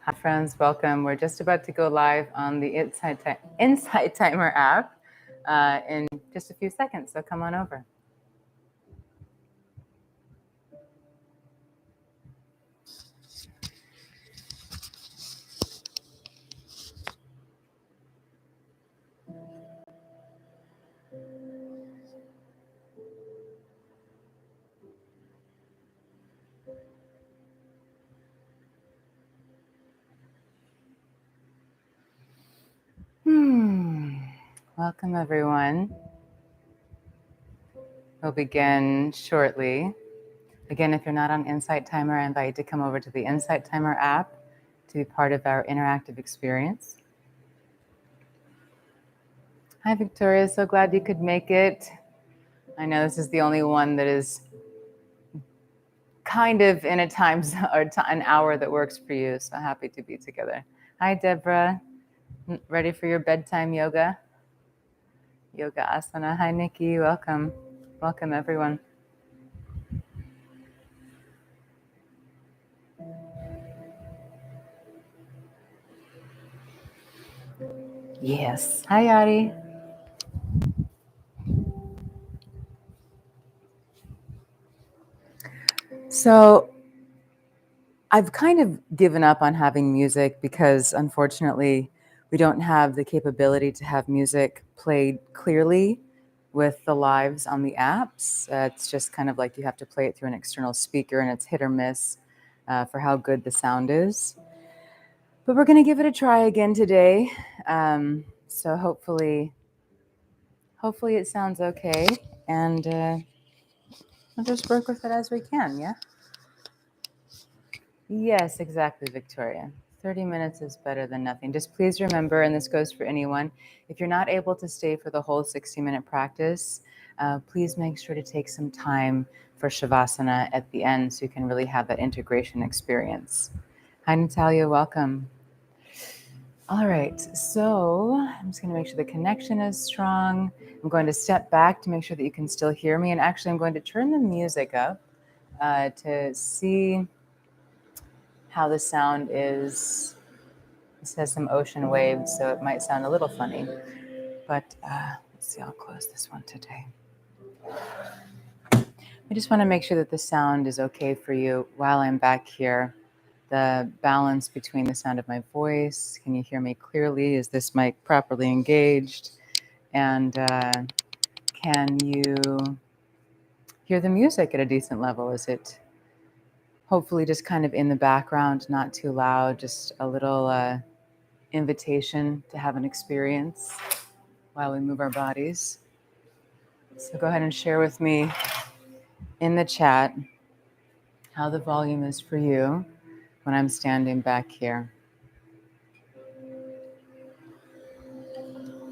Hi friends, welcome. We're just about to go live on the Insight Timer app in just a few seconds, so come on over. Welcome everyone. We'll begin shortly. Again, if you're not on Insight Timer, I invite you to come over to the Insight Timer app to be part of our interactive experience. Hi Victoria, so glad you could make it. I know this is the only one that is kind of in a time or an hour that works for you, so happy to be together. Hi Deborah, ready for your bedtime yoga? Yoga Asana. Hi Nikki, welcome. Welcome everyone. Yes. Hi Yadi. So I've kind of given up on having music because unfortunately we don't have the capability to have music played clearly with the lives on the apps. It's just kind of like you have to play it through an external speaker and it's hit or miss for how good the sound is. But we're going to give it a try again today. So hopefully it sounds okay. And we'll just work with it as we can, yeah? Yes, exactly, Victoria. 30 minutes is better than nothing. Just please remember, and this goes for anyone, if you're not able to stay for the whole 60-minute practice, please make sure to take some time for Shavasana at the end so you can really have that integration experience. Hi, Natalia, welcome. All right, so I'm just going to make sure the connection is strong. I'm going to step back to make sure that you can still hear me. And actually, I'm going to turn the music up to see how the sound is. This has some ocean waves, so it might sound a little funny. But let's see, I'll close this one today. I just want to make sure that the sound is okay for you while I'm back here. The balance between the sound of my voice, can you hear me clearly? Is this mic properly engaged? And can you hear the music at a decent level? Is it hopefully just kind of in the background, not too loud, just a little invitation to have an experience while we move our bodies? So go ahead and share with me in the chat how the volume is for you when I'm standing back here.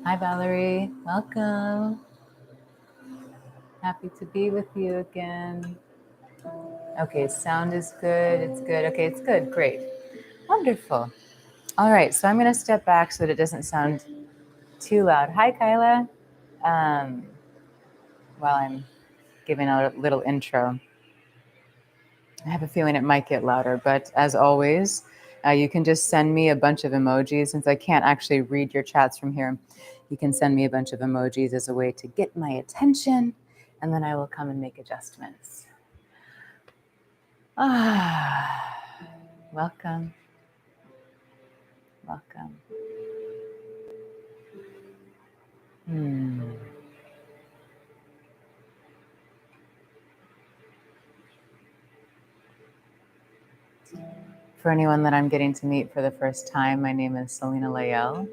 Hi, Valerie. Welcome. Happy to be with you again. Okay, sound is good. It's good. Okay, it's good. Great. Wonderful. All right, so I'm going to step back so that it doesn't sound too loud. Hi, Kyla. While I'm giving a little intro, I have a feeling it might get louder, but as always, you can just send me a bunch of emojis. Since I can't actually read your chats from here, you can send me a bunch of emojis as a way to get my attention, and then I will come and make adjustments. Welcome. Welcome. For anyone that I'm getting to meet for the first time, my name is Selena Lael.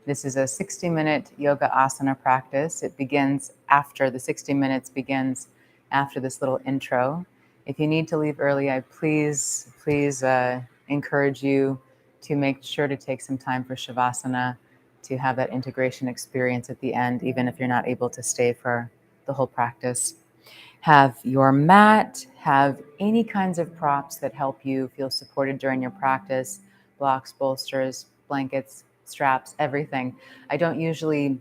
This is a 60-minute yoga asana practice. It begins after the 60 minutes begins after this little intro. If you need to leave early, I please encourage you to make sure to take some time for Shavasana to have that integration experience at the end, even if you're not able to stay for the whole practice. Have your mat, have any kinds of props that help you feel supported during your practice, blocks, bolsters, blankets, straps, everything. I don't usually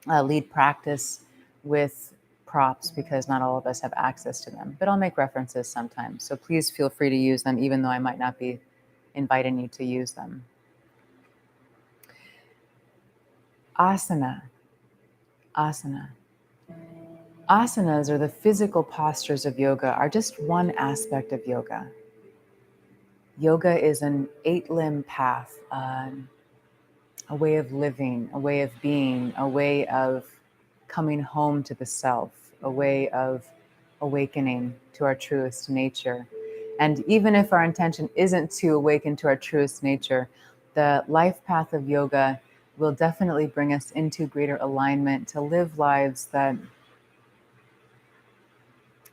lead practice with props because not all of us have access to them, but I'll make references sometimes. So please feel free to use them, even though I might not be inviting you to use them. Asana. Asana. Asanas, or the physical postures of yoga, are just one aspect of yoga. Yoga is an 8-limb path, a way of living, a way of being, a way of coming home to the self, a way of awakening to our truest nature. And even if our intention isn't to awaken to our truest nature, the life path of yoga will definitely bring us into greater alignment to live lives that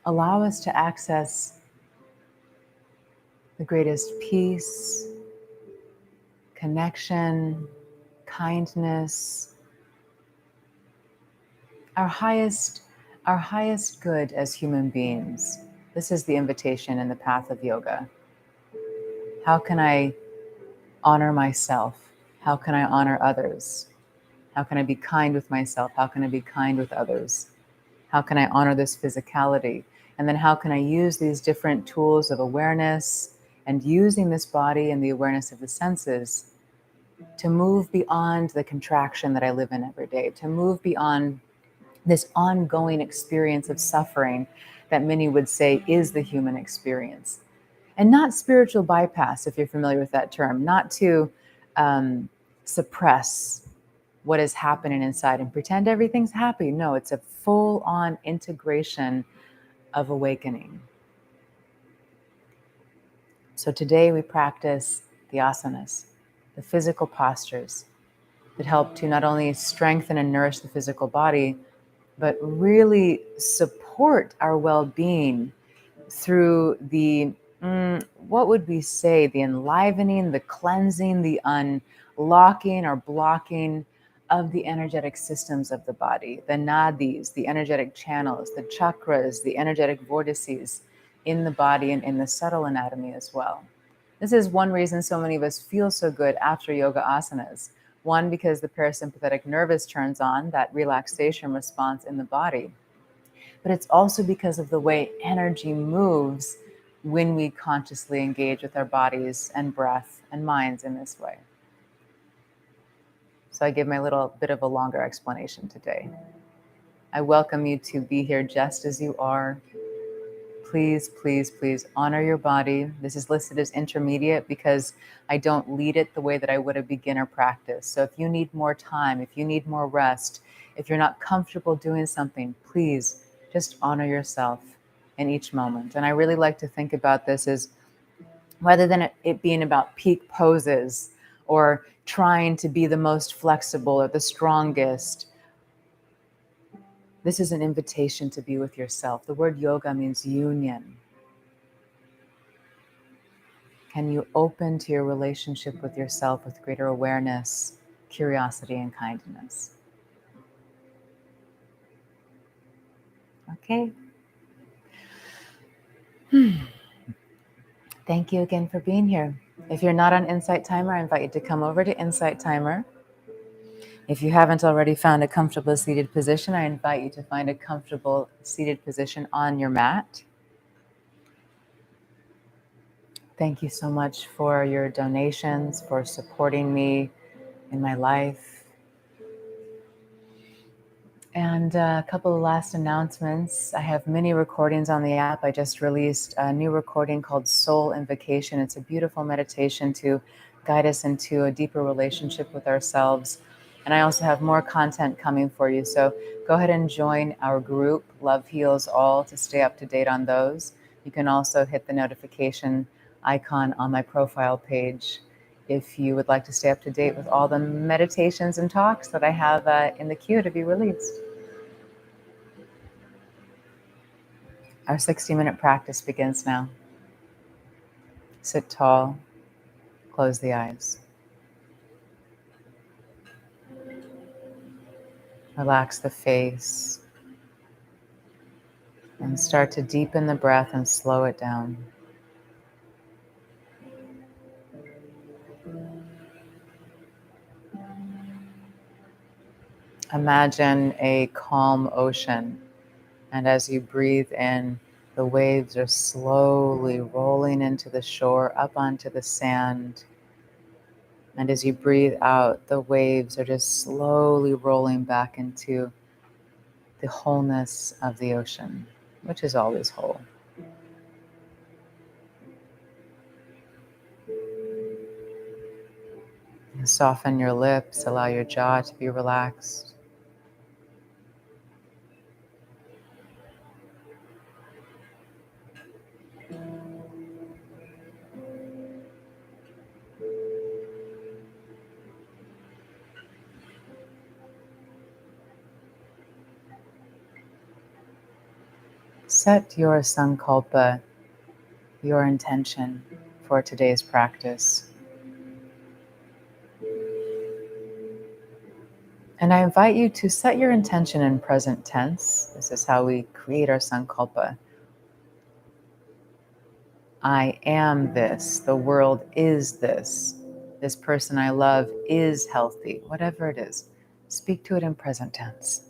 allow us to access the greatest peace, connection, kindness, our highest good as human beings. This is the invitation in the path of yoga. How can I honor myself? How can I honor others? How can I be kind with myself? How can I be kind with others? How can I honor this physicality? And then how can I use these different tools of awareness and using this body and the awareness of the senses to move beyond the contraction that I live in every day, to move beyond this ongoing experience of suffering that many would say is the human experience. And not spiritual bypass, if you're familiar with that term, not to suppress what is happening inside and pretend everything's happy. No, it's a full-on integration of awakening. So today we practice the asanas, the physical postures that help to not only strengthen and nourish the physical body, but really support our well-being through the, what would we say, the enlivening, the cleansing, the unlocking or blocking of the energetic systems of the body, the nadis, the energetic channels, the chakras, the energetic vortices in the body and in the subtle anatomy as well. This is one reason so many of us feel so good after yoga asanas. One, because the parasympathetic nervous turns on, that relaxation response in the body. But it's also because of the way energy moves when we consciously engage with our bodies and breath and minds in this way. So I give my little bit of a longer explanation today. I welcome you to be here just as you are. Please, please, please honor your body. This is listed as intermediate because I don't lead it the way that I would a beginner practice. So if you need more time, if you need more rest, if you're not comfortable doing something, please just honor yourself in each moment. And I really like to think about this as, rather than it being about peak poses or trying to be the most flexible or the strongest, this is an invitation to be with yourself. The word yoga means union. Can you open to your relationship with yourself with greater awareness, curiosity, and kindness? Okay. Thank you again for being here. If you're not on Insight Timer, I invite you to come over to Insight Timer. If you haven't already found a comfortable seated position, I invite you to find a comfortable seated position on your mat. Thank you so much for your donations, for supporting me in my life. And a couple of last announcements. I have many recordings on the app. I just released a new recording called Soul Invocation. It's a beautiful meditation to guide us into a deeper relationship with ourselves. And I also have more content coming for you. So go ahead and join our group, Love Heals All, to stay up to date on those. You can also hit the notification icon on my profile page if you would like to stay up to date with all the meditations and talks that I have in the queue to be released. Our 60-minute practice begins now. Sit tall, close the eyes. Relax the face and start to deepen the breath and slow it down. Imagine a calm ocean, and as you breathe in, The waves are slowly rolling into the shore, up onto the sand. And as you breathe out, the waves are just slowly rolling back into the wholeness of the ocean, which is always whole. Soften your lips, allow your jaw to be relaxed. Set your sankalpa, your intention for today's practice. And I invite you to set your intention in present tense. This is how we create our sankalpa. I am this. The world is this. This person I love is healthy. Whatever it is, speak to it in present tense.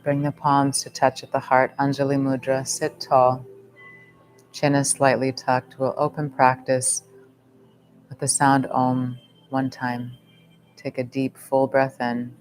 Bring the palms to touch at the heart. Anjali Mudra. Sit tall. Chin is slightly tucked. We'll open practice with the sound Om one time. Take a deep, full breath in.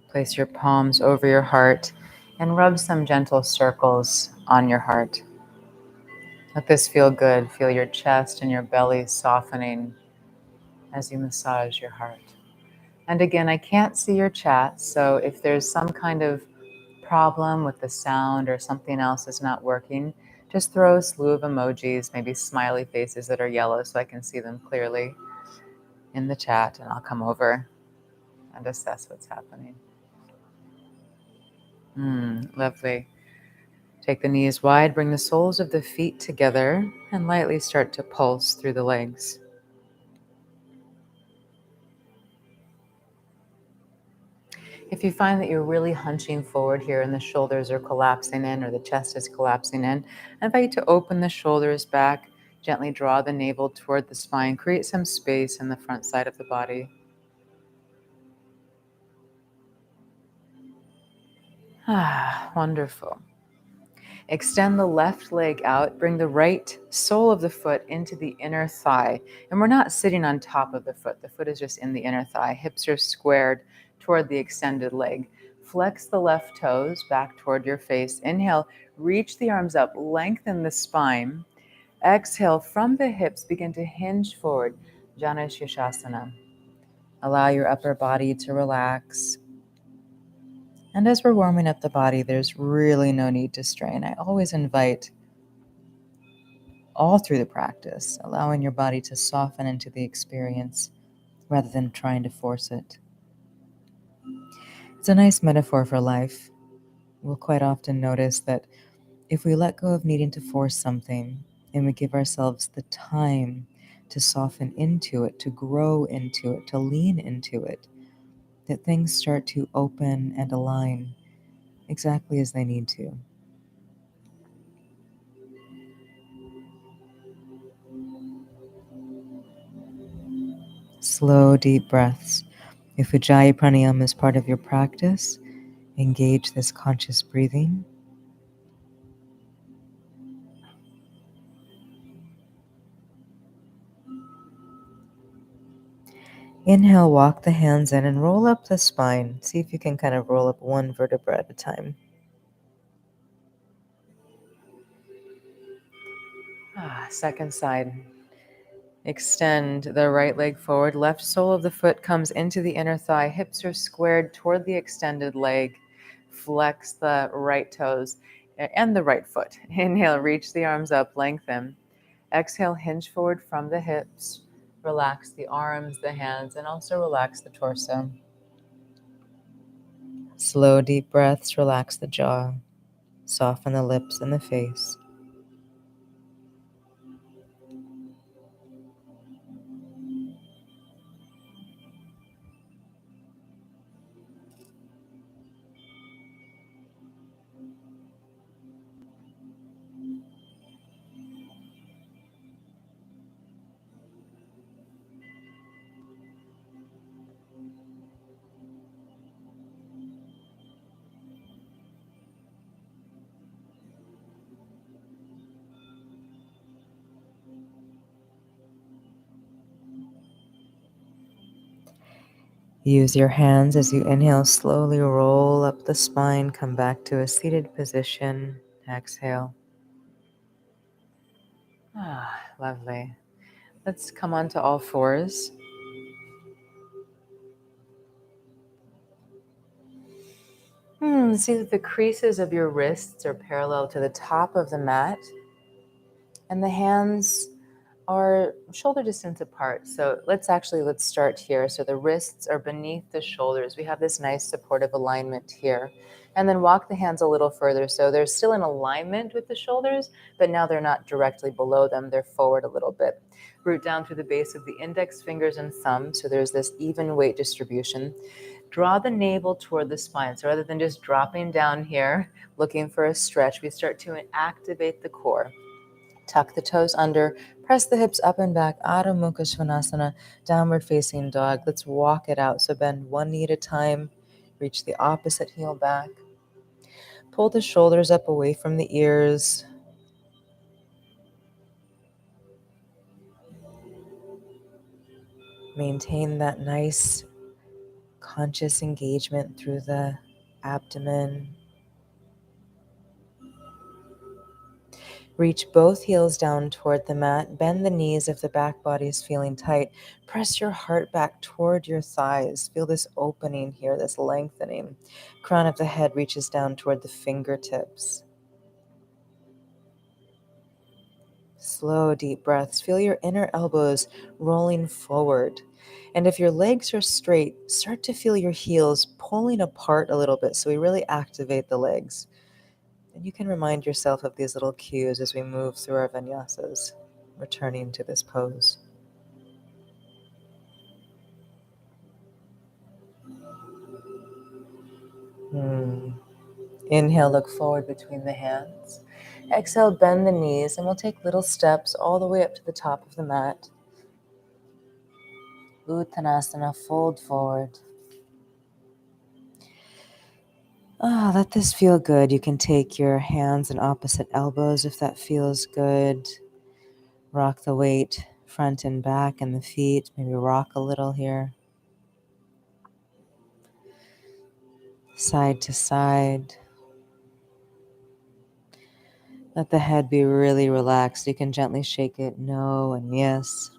Place your palms over your heart and rub some gentle circles on your heart. Let this feel good. Feel your chest and your belly softening as you massage your heart. And again, I can't see your chat, so if there's some kind of problem with the sound or something else is not working, just throw a slew of emojis, maybe smiley faces that are yellow so I can see them clearly in the chat, and I'll come over and assess what's happening. Lovely. Take the knees wide, bring the soles of the feet together, and lightly start to pulse through the legs. If you find that you're really hunching forward here and the shoulders are collapsing in or the chest is collapsing in, I invite you to open the shoulders back, gently draw the navel toward the spine, create some space in the front side of the body. Wonderful. Extend the left leg out, bring the right sole of the foot into the inner thigh. And we're not sitting on top of the foot is just in the inner thigh. Hips are squared toward the extended leg. Flex the left toes back toward your face. Inhale, reach the arms up, lengthen the spine. Exhale, from the hips, begin to hinge forward, Jana Shirshasana. Allow your upper body to relax. And as we're warming up the body, there's really no need to strain. I always invite all through the practice, allowing your body to soften into the experience rather than trying to force it. It's a nice metaphor for life. We'll quite often notice that if we let go of needing to force something and we give ourselves the time to soften into it, to grow into it, to lean into it, that things start to open and align exactly as they need to. Slow, deep breaths. If Ujjayi Pranayama is part of your practice, engage this conscious breathing. Inhale, walk the hands in and roll up the spine. See if you can kind of roll up one vertebra at a time. Second side. Extend the right leg forward. Left sole of the foot comes into the inner thigh. Hips are squared toward the extended leg. Flex the right toes and the right foot. Inhale, reach the arms up, lengthen. Exhale, hinge forward from the hips. Relax the arms, the hands, and also relax the torso. Slow, deep breaths relax the jaw, soften the lips and the face. Use your hands as you inhale, slowly roll up the spine, come back to a seated position. Exhale. Lovely. Let's come onto all fours. See that the creases of your wrists are parallel to the top of the mat, and the hands are shoulder distance apart. So let's start here. So the wrists are beneath the shoulders. We have this nice supportive alignment here. And then walk the hands a little further. So they're still in alignment with the shoulders, but now they're not directly below them. They're forward a little bit. Root down through the base of the index fingers and thumb. So there's this even weight distribution. Draw the navel toward the spine. So rather than just dropping down here, looking for a stretch, we start to activate the core. Tuck the toes under, press the hips up and back, Adho Mukha Svanasana, downward facing dog. Let's walk it out. So bend one knee at a time, reach the opposite heel back. Pull the shoulders up away from the ears. Maintain that nice conscious engagement through the abdomen. Reach both heels down toward the mat. Bend the knees if the back body is feeling tight. Press your heart back toward your thighs. Feel this opening here, this lengthening. Crown of the head reaches down toward the fingertips. Slow, deep breaths. Feel your inner elbows rolling forward. And if your legs are straight, start to feel your heels pulling apart a little bit so we really activate the legs. And you can remind yourself of these little cues as we move through our vinyasas, returning to this pose. Inhale, look forward between the hands. Exhale, bend the knees, and we'll take little steps all the way up to the top of the mat. Uttanasana, fold forward. Let this feel good. You can take your hands and opposite elbows if that feels good. Rock the weight front and back and the feet. Maybe rock a little here. Side to side. Let the head be really relaxed. You can gently shake it no and yes.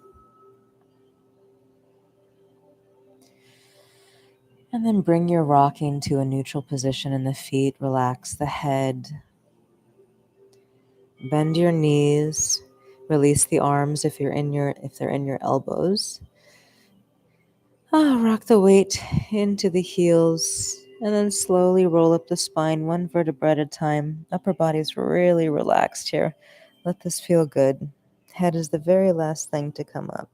And then bring your rocking to a neutral position in the feet. Relax the head. Bend your knees. Release the arms if they're in your elbows. Rock the weight into the heels. And then slowly roll up the spine, one vertebra at a time. Upper body's really relaxed here. Let this feel good. Head is the very last thing to come up.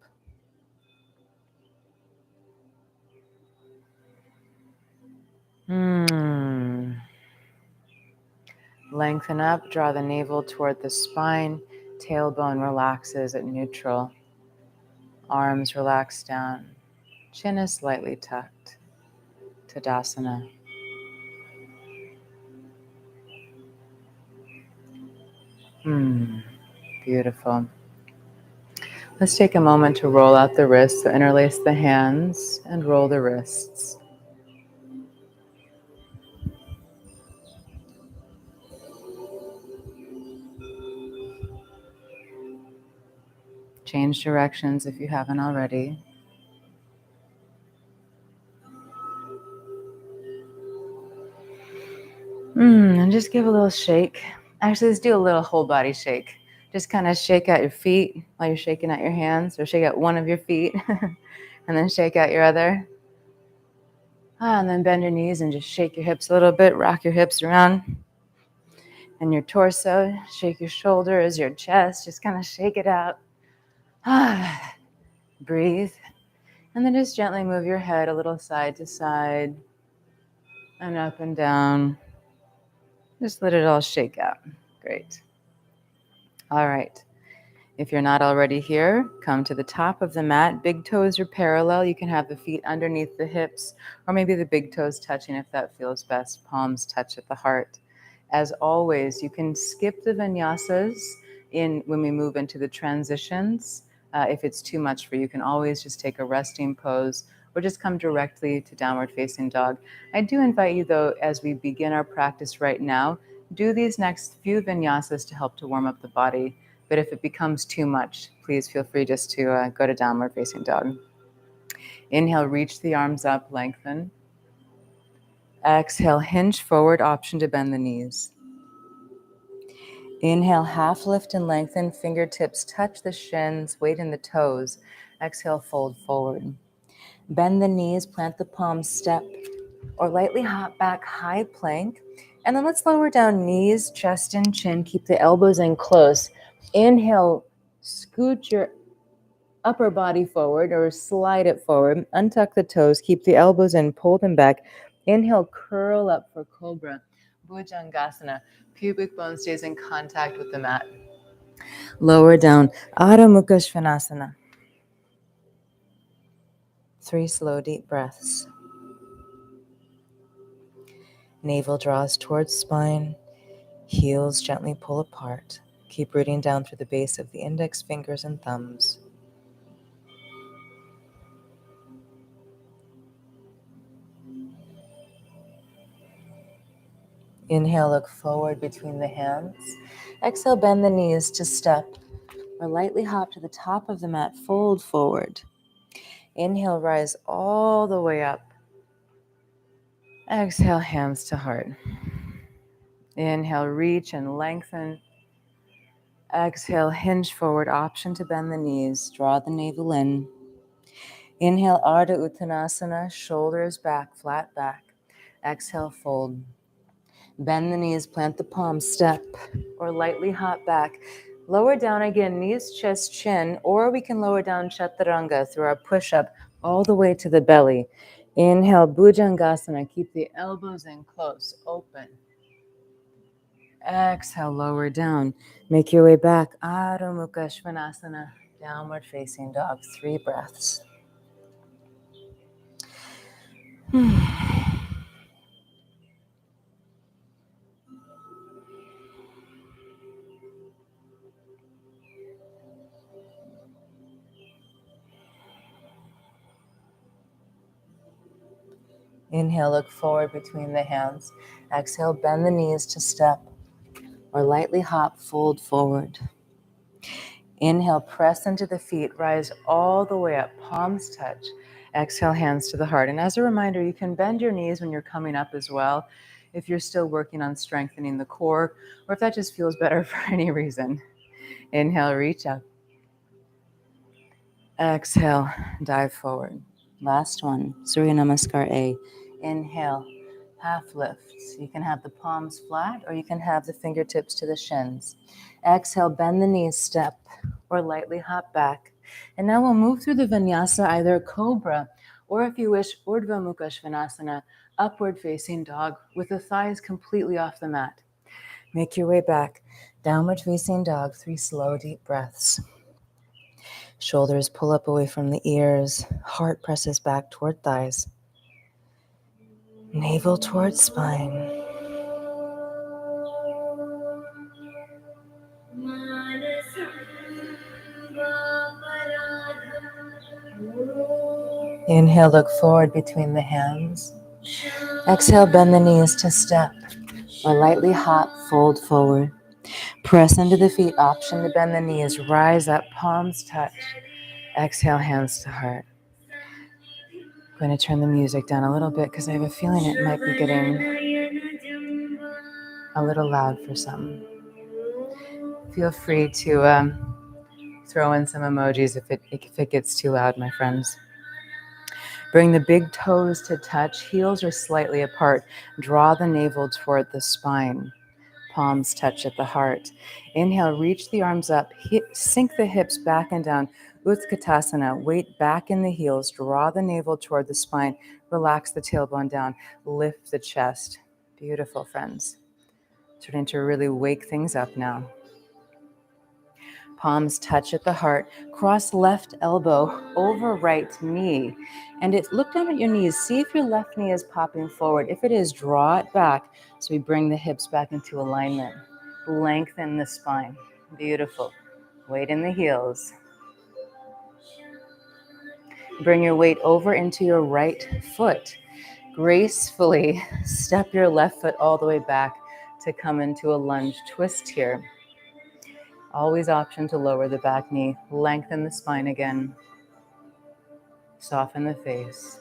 Lengthen up, draw the navel toward the spine. Tailbone relaxes at neutral. Arms relax down. Chin is slightly tucked. Tadasana. Beautiful. Let's take a moment to roll out the wrists. So interlace the hands and roll the wrists. Change directions if you haven't already. And just give a little shake. Actually, let's do a little whole body shake. Just kind of shake out your feet while you're shaking out your hands, or shake out one of your feet and then shake out your other. And then bend your knees and just shake your hips a little bit. Rock your hips around and your torso. Shake your shoulders, your chest. Just kind of shake it out. Breathe. And then just gently move your head a little side to side and up and down. Just let it all shake out. Great. All right. If you're not already here, come to the top of the mat. Big toes are parallel. You can have the feet underneath the hips, or maybe the big toes touching if that feels best. Palms touch at the heart. As always, you can skip the vinyasas when we move into the transitions. If it's too much for you, you can always just take a resting pose or just come directly to downward facing dog. I do invite you, though, as we begin our practice right now, do these next few vinyasas to help to warm up the body. But if it becomes too much, please feel free just to go to downward facing dog. Inhale, reach the arms up, lengthen. Exhale, hinge forward, option to bend the knees. Inhale, half lift and lengthen, fingertips touch the shins, weight in the toes. Exhale, fold forward. Bend the knees, plant the palms, step, or lightly hop back, high plank. And then let's lower down knees, chest and chin, keep the elbows in close. Inhale, scoot your upper body forward or slide it forward. Untuck the toes, keep the elbows in, pull them back. Inhale, curl up for cobra. Bhujangasana. Pubic bone stays in contact with the mat. Lower down. Adho Mukha Svanasana. 3 slow, deep breaths. Navel draws towards spine. Heels gently pull apart. Keep rooting down through the base of the index fingers and thumbs. Inhale, look forward between the hands. Exhale, bend the knees to step or lightly hop to the top of the mat, fold forward. Inhale, rise all the way up. Exhale, hands to heart. Inhale, reach and lengthen. Exhale, hinge forward, option to bend the knees, draw the navel in. Inhale, Ardha Uttanasana, shoulders back, flat back. Exhale, fold. Bend the knees, plant the palms, step, or lightly hop back. Lower down again, knees, chest, chin, or we can lower down chaturanga through our push-up all the way to the belly. Inhale, Bhujangasana, keep the elbows in close, open. Exhale, lower down. Make your way back, Adho Mukha Svanasana, downward facing dog, 3 breaths. Inhale, look forward between the hands. Exhale, bend the knees to step or lightly hop, fold forward. Inhale, press into the feet, rise all the way up, palms touch. Exhale, hands to the heart. And as a reminder, you can bend your knees when you're coming up as well, if you're still working on strengthening the core, or if that just feels better for any reason. Inhale, reach up. Exhale, dive forward. Last one, Surya Namaskar A. Inhale, half lifts. You can have the palms flat or you can have the fingertips to the shins. Exhale, bend the knees, step, or lightly hop back. And now we'll move through the vinyasa, either cobra, or if you wish, Urdhva Mukha Svanasana, upward facing dog with the thighs completely off the mat. Make your way back, downward facing dog, 3 slow, deep breaths. Shoulders pull up away from the ears. Heart presses back toward thighs. Navel towards spine. Inhale, look forward between the hands. Exhale, bend the knees to step or lightly hop, fold forward. Press into the feet, option to bend the knees. Rise up, palms touch. Exhale, hands to heart. I'm going to turn the music down a little bit because I have a feeling it might be getting a little loud for some. Feel free to throw in some emojis if it gets too loud, my friends. Bring the big toes to touch, heels are slightly apart. Draw the navel toward the spine. Palms touch at the heart. Inhale, reach the arms up, sink the hips back and down. Utkatasana, weight back in the heels, draw the navel toward the spine, relax the tailbone down, lift the chest. Beautiful, friends. Starting to really wake things up now. Palms touch at the heart. Cross left elbow over right knee. And look down at your knees. See if your left knee is popping forward. If it is, draw it back so we bring the hips back into alignment. Lengthen the spine. Beautiful. Weight in the heels. Bring your weight over into your right foot. Gracefully step your left foot all the way back to come into a lunge twist here. Always option to lower the back knee. Lengthen the spine again. Soften the face.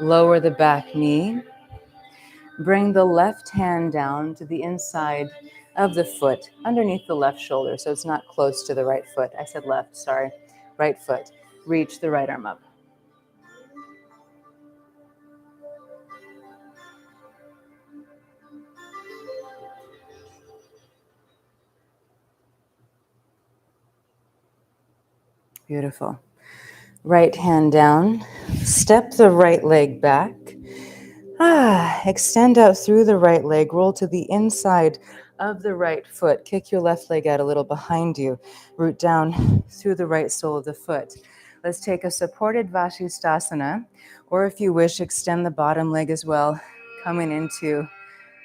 Lower the back knee. Bring the left hand down to the inside of the foot, underneath the left shoulder, so it's not close to the right foot. I said left, sorry. Right foot. Reach the right arm up. Beautiful. Right hand down. Step the right leg back. Extend out through the right leg. Roll to the inside of the right foot. Kick your left leg out a little behind you. Root down through the right sole of the foot. Let's take a supported Vashisthasana, or if you wish, extend the bottom leg as well, coming into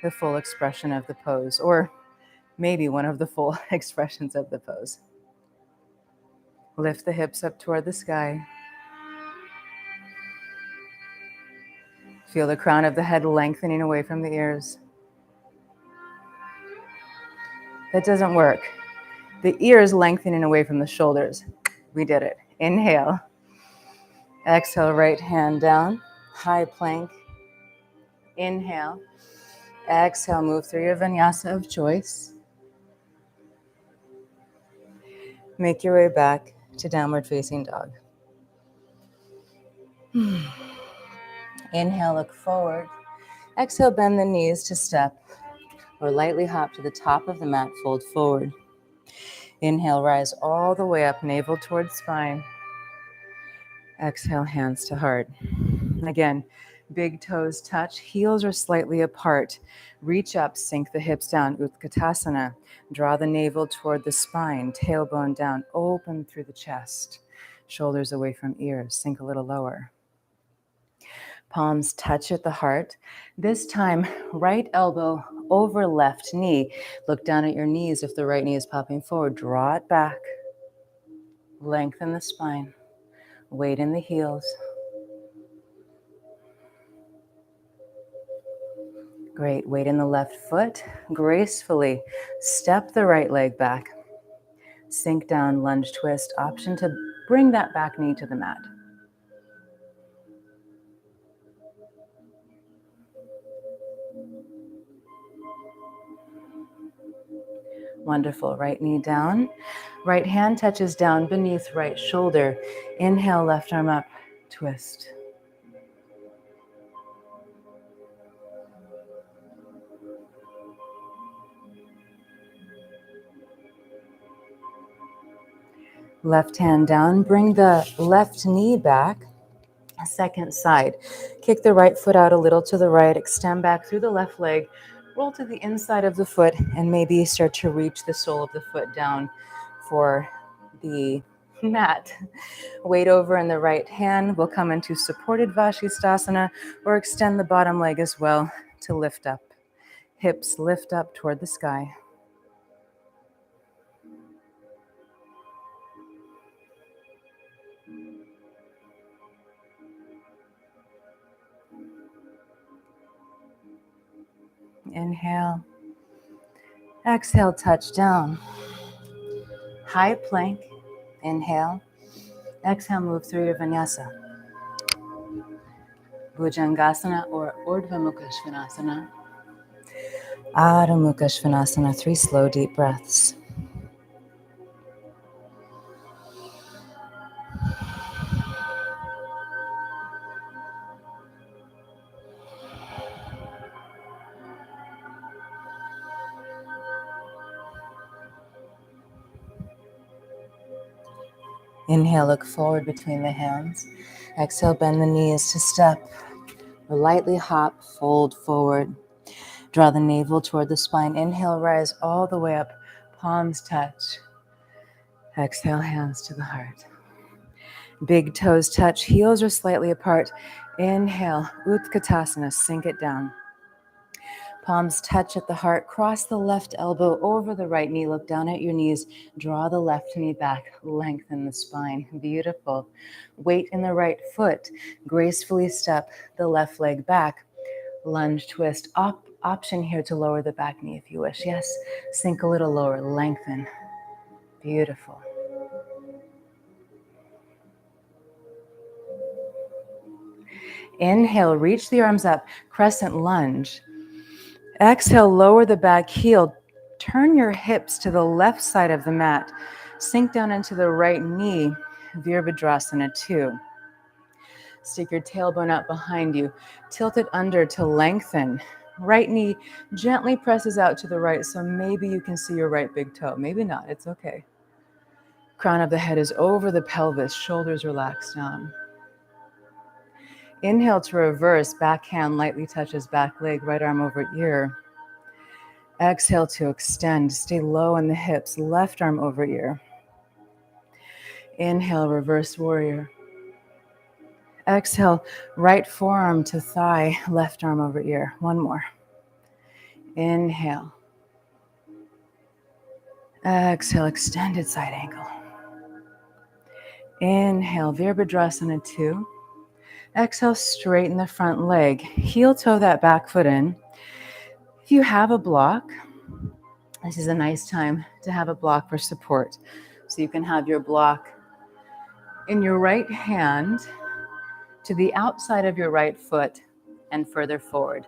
the full expression of the pose, or maybe one of the full expressions of the pose. Lift the hips up toward the sky. Feel the crown of the head lengthening away from the ears. That doesn't work. The ears lengthening away from the shoulders. We did it. Inhale. Exhale, right hand down. High plank. Inhale. Exhale, move through your vinyasa of choice. Make your way back to downward facing dog. Inhale, look forward. Exhale, bend the knees to step or lightly hop to the top of the mat, fold forward. Inhale, rise all the way up, navel towards spine. Exhale, hands to heart. Again, big toes touch, heels are slightly apart. Reach up, sink the hips down, Utkatasana. Draw the navel toward the spine, tailbone down, open through the chest. Shoulders away from ears, sink a little lower. Palms touch at the heart. This time, right elbow over left knee. Look down at your knees if the right knee is popping forward. Draw it back. Lengthen the spine. Weight in the heels. Great. Weight in the left foot. Gracefully step the right leg back. Sink down, lunge twist. Option to bring that back knee to the mat. Wonderful. Right knee down. Right hand touches down beneath right shoulder. Inhale, left arm up. Twist. Left hand down. Bring the left knee back. Second side. Kick the right foot out a little to the right. Extend back through the left leg. Roll to the inside of the foot and maybe start to reach the sole of the foot down for the mat. Weight over in the right hand. We'll come into supported Vashisthasana or extend the bottom leg as well to lift up. Hips lift up toward the sky. Inhale. Exhale, touch down. High plank. Inhale. Exhale, move through your vinyasa. Bhujangasana or Urdhva Mukha Svanasana. Adho Mukha Svanasana. 3 slow, deep breaths. Inhale, look forward between the hands. Exhale, bend the knees to step or lightly hop, fold forward. Draw the navel toward the spine. Inhale, rise all the way up. Palms touch. Exhale, hands to the heart. Big toes touch, heels are slightly apart. Inhale, Utkatasana, sink it down. Palms touch at the heart. Cross the left elbow over the right knee. Look down at your knees. Draw the left knee back. Lengthen the spine. Beautiful. Weight in the right foot. Gracefully step the left leg back. Lunge twist. Option here to lower the back knee if you wish. Yes, sink a little lower. Lengthen. Beautiful. Inhale, reach the arms up. Crescent lunge. Exhale, lower the back heel. Turn your hips to the left side of the mat. Sink down into the right knee, Virabhadrasana 2. Stick your tailbone out behind you. Tilt it under to lengthen. Right knee gently presses out to the right, so maybe you can see your right big toe. Maybe not, it's okay. Crown of the head is over the pelvis, shoulders relax down. Inhale to reverse, back hand lightly touches back leg, right arm over ear. Exhale to extend, stay low in the hips, left arm over ear. Inhale, reverse warrior. Exhale, right forearm to thigh, left arm over ear. One more. Inhale. Exhale, extended side angle. Inhale, Virabhadrasana 2. Exhale, straighten the front leg. Heel toe that back foot in. If you have a block, this is a nice time to have a block for support. So you can have your block in your right hand to the outside of your right foot and further forward.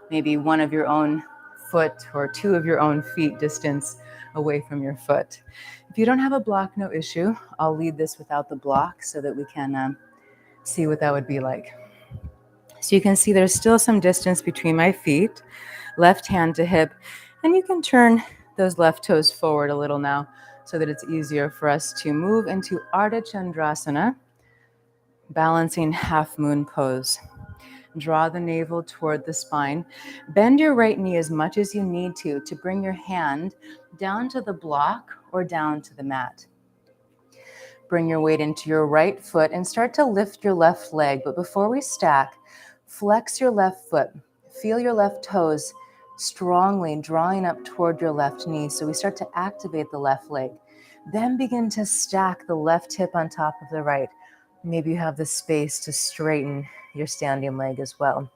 Maybe one of your own foot or two of your own feet distance away from your foot. If you don't have a block, no issue. I'll lead this without the block so that we can see what that would be like. So you can see there's still some distance between my feet, left hand to hip, and you can turn those left toes forward a little now so that it's easier for us to move into Ardha Chandrasana, balancing half moon pose. Draw the navel toward the spine. Bend your right knee as much as you need to bring your hand down to the block or down to the mat. Bring your weight into your right foot and start to lift your left leg. But before we stack, flex your left foot. Feel your left toes strongly drawing up toward your left knee. So we start to activate the left leg. Then begin to stack the left hip on top of the right. Maybe you have the space to straighten your standing leg as well.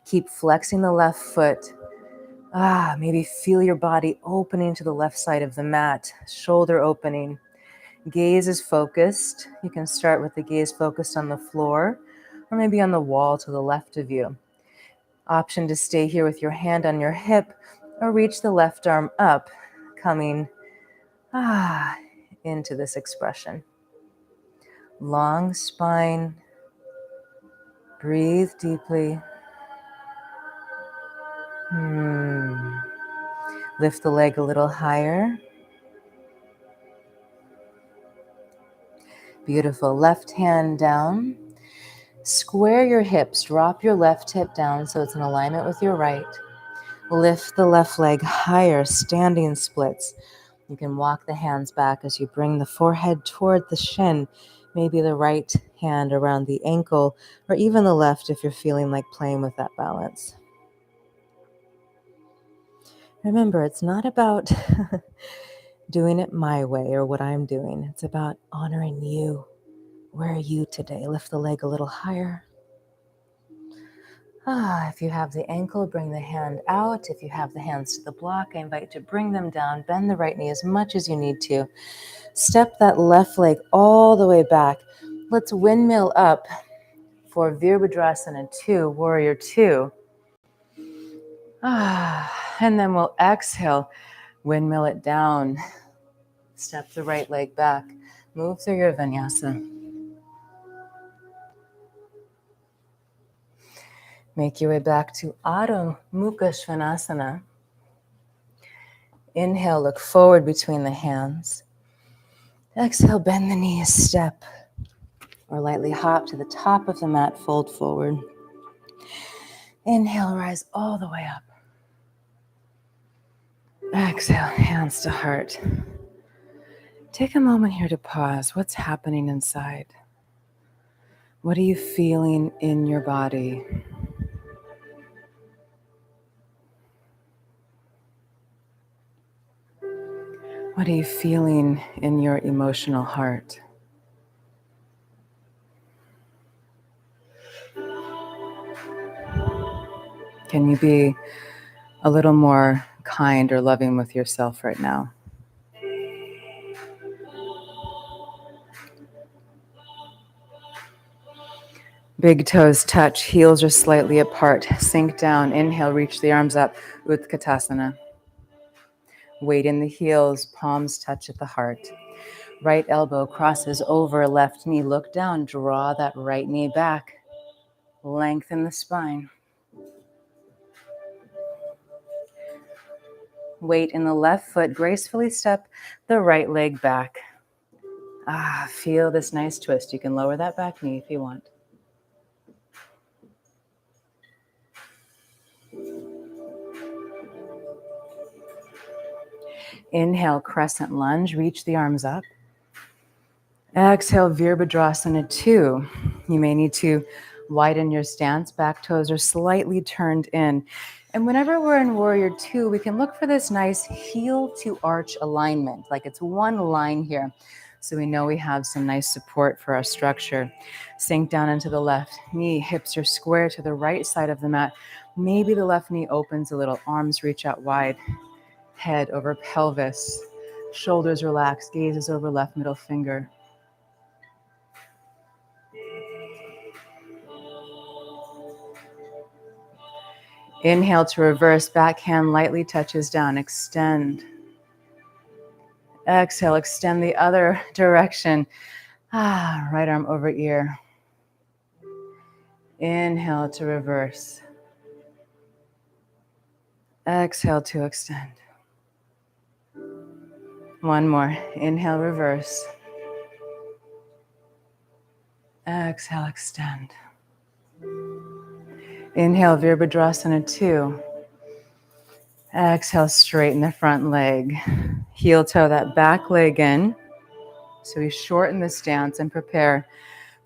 Keep flexing the left foot. Maybe feel your body opening to the left side of the mat, shoulder opening. Gaze is focused. You can start with the gaze focused on the floor or maybe on the wall to the left of you. Option to stay here with your hand on your hip or reach the left arm up, coming into this expression. Long spine. Breathe deeply. Lift the leg a little higher. Beautiful. Left hand down. Square your hips. Drop your left hip down so it's in alignment with your right. Lift the left leg higher, standing splits. You can walk the hands back as you bring the forehead toward the shin. Maybe the right hand around the ankle, or even the left if you're feeling like playing with that balance. Remember, it's not about doing it my way or what I'm doing. It's about honoring you. Where are you today? Lift the leg a little higher. If you have the ankle, bring the hand out. If you have the hands to the block, I invite you to bring them down. Bend the right knee as much as you need to. Step that left leg all the way back. Let's windmill up for Virabhadrasana 2, Warrior 2. And then we'll exhale, windmill it down. Step the right leg back. Move through your vinyasa. Make your way back to Adho Mukha Svanasana. Inhale, look forward between the hands. Exhale, bend the knees, step, or lightly hop to the top of the mat, fold forward. Inhale, rise all the way up. Exhale, hands to heart. Take a moment here to pause. What's happening inside? What are you feeling in your body? What are you feeling in your emotional heart? Can you be a little more kind or loving with yourself right now? Big toes touch, heels are slightly apart. Sink down, inhale, reach the arms up, Utkatasana. Weight in the heels, palms touch at the heart. Right elbow crosses over left knee. Look down, draw that right knee back. Lengthen the spine. Weight in the left foot, gracefully step the right leg back. Feel this nice twist. You can lower that back knee if you want. Inhale, crescent lunge, reach the arms up. Exhale, Virabhadrasana 2. You may need to widen your stance. Back toes are slightly turned in. And whenever we're in Warrior 2, we can look for this nice heel to arch alignment, like it's one line here. So we know we have some nice support for our structure. Sink down into the left knee. Hips are square to the right side of the mat. Maybe the left knee opens a little. Arms reach out wide. Head over pelvis. Shoulders relax. Gaze is over left middle finger. Inhale to reverse, back hand lightly touches down, extend. Exhale, extend the other direction. Right arm over ear. Inhale to reverse. Exhale to extend. One more. Inhale, reverse. Exhale, extend. Inhale, Virabhadrasana 2. Exhale, straighten the front leg. Heel toe that back leg in. So we shorten the stance and prepare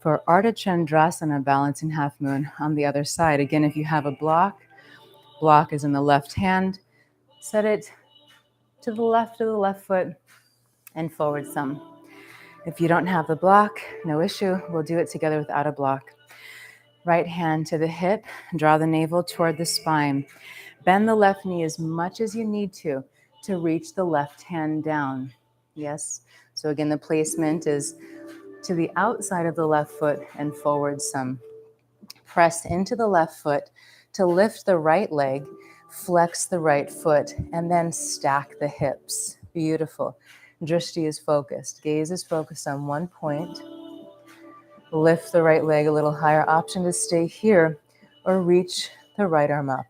for Ardha Chandrasana, balancing half moon on the other side. Again, if you have a block is in the left hand. Set it to the left of the left foot and forward some. If you don't have the block, no issue. We'll do it together without a block. Right hand to the hip. Draw the navel toward the spine. Bend the left knee as much as you need to reach the left hand down. Yes. So again, the placement is to the outside of the left foot and forward some. Press into the left foot to lift the right leg, flex the right foot, and then stack the hips. Beautiful. Drishti is focused. Gaze is focused on one point. Lift the right leg a little higher. Option to stay here or reach the right arm up.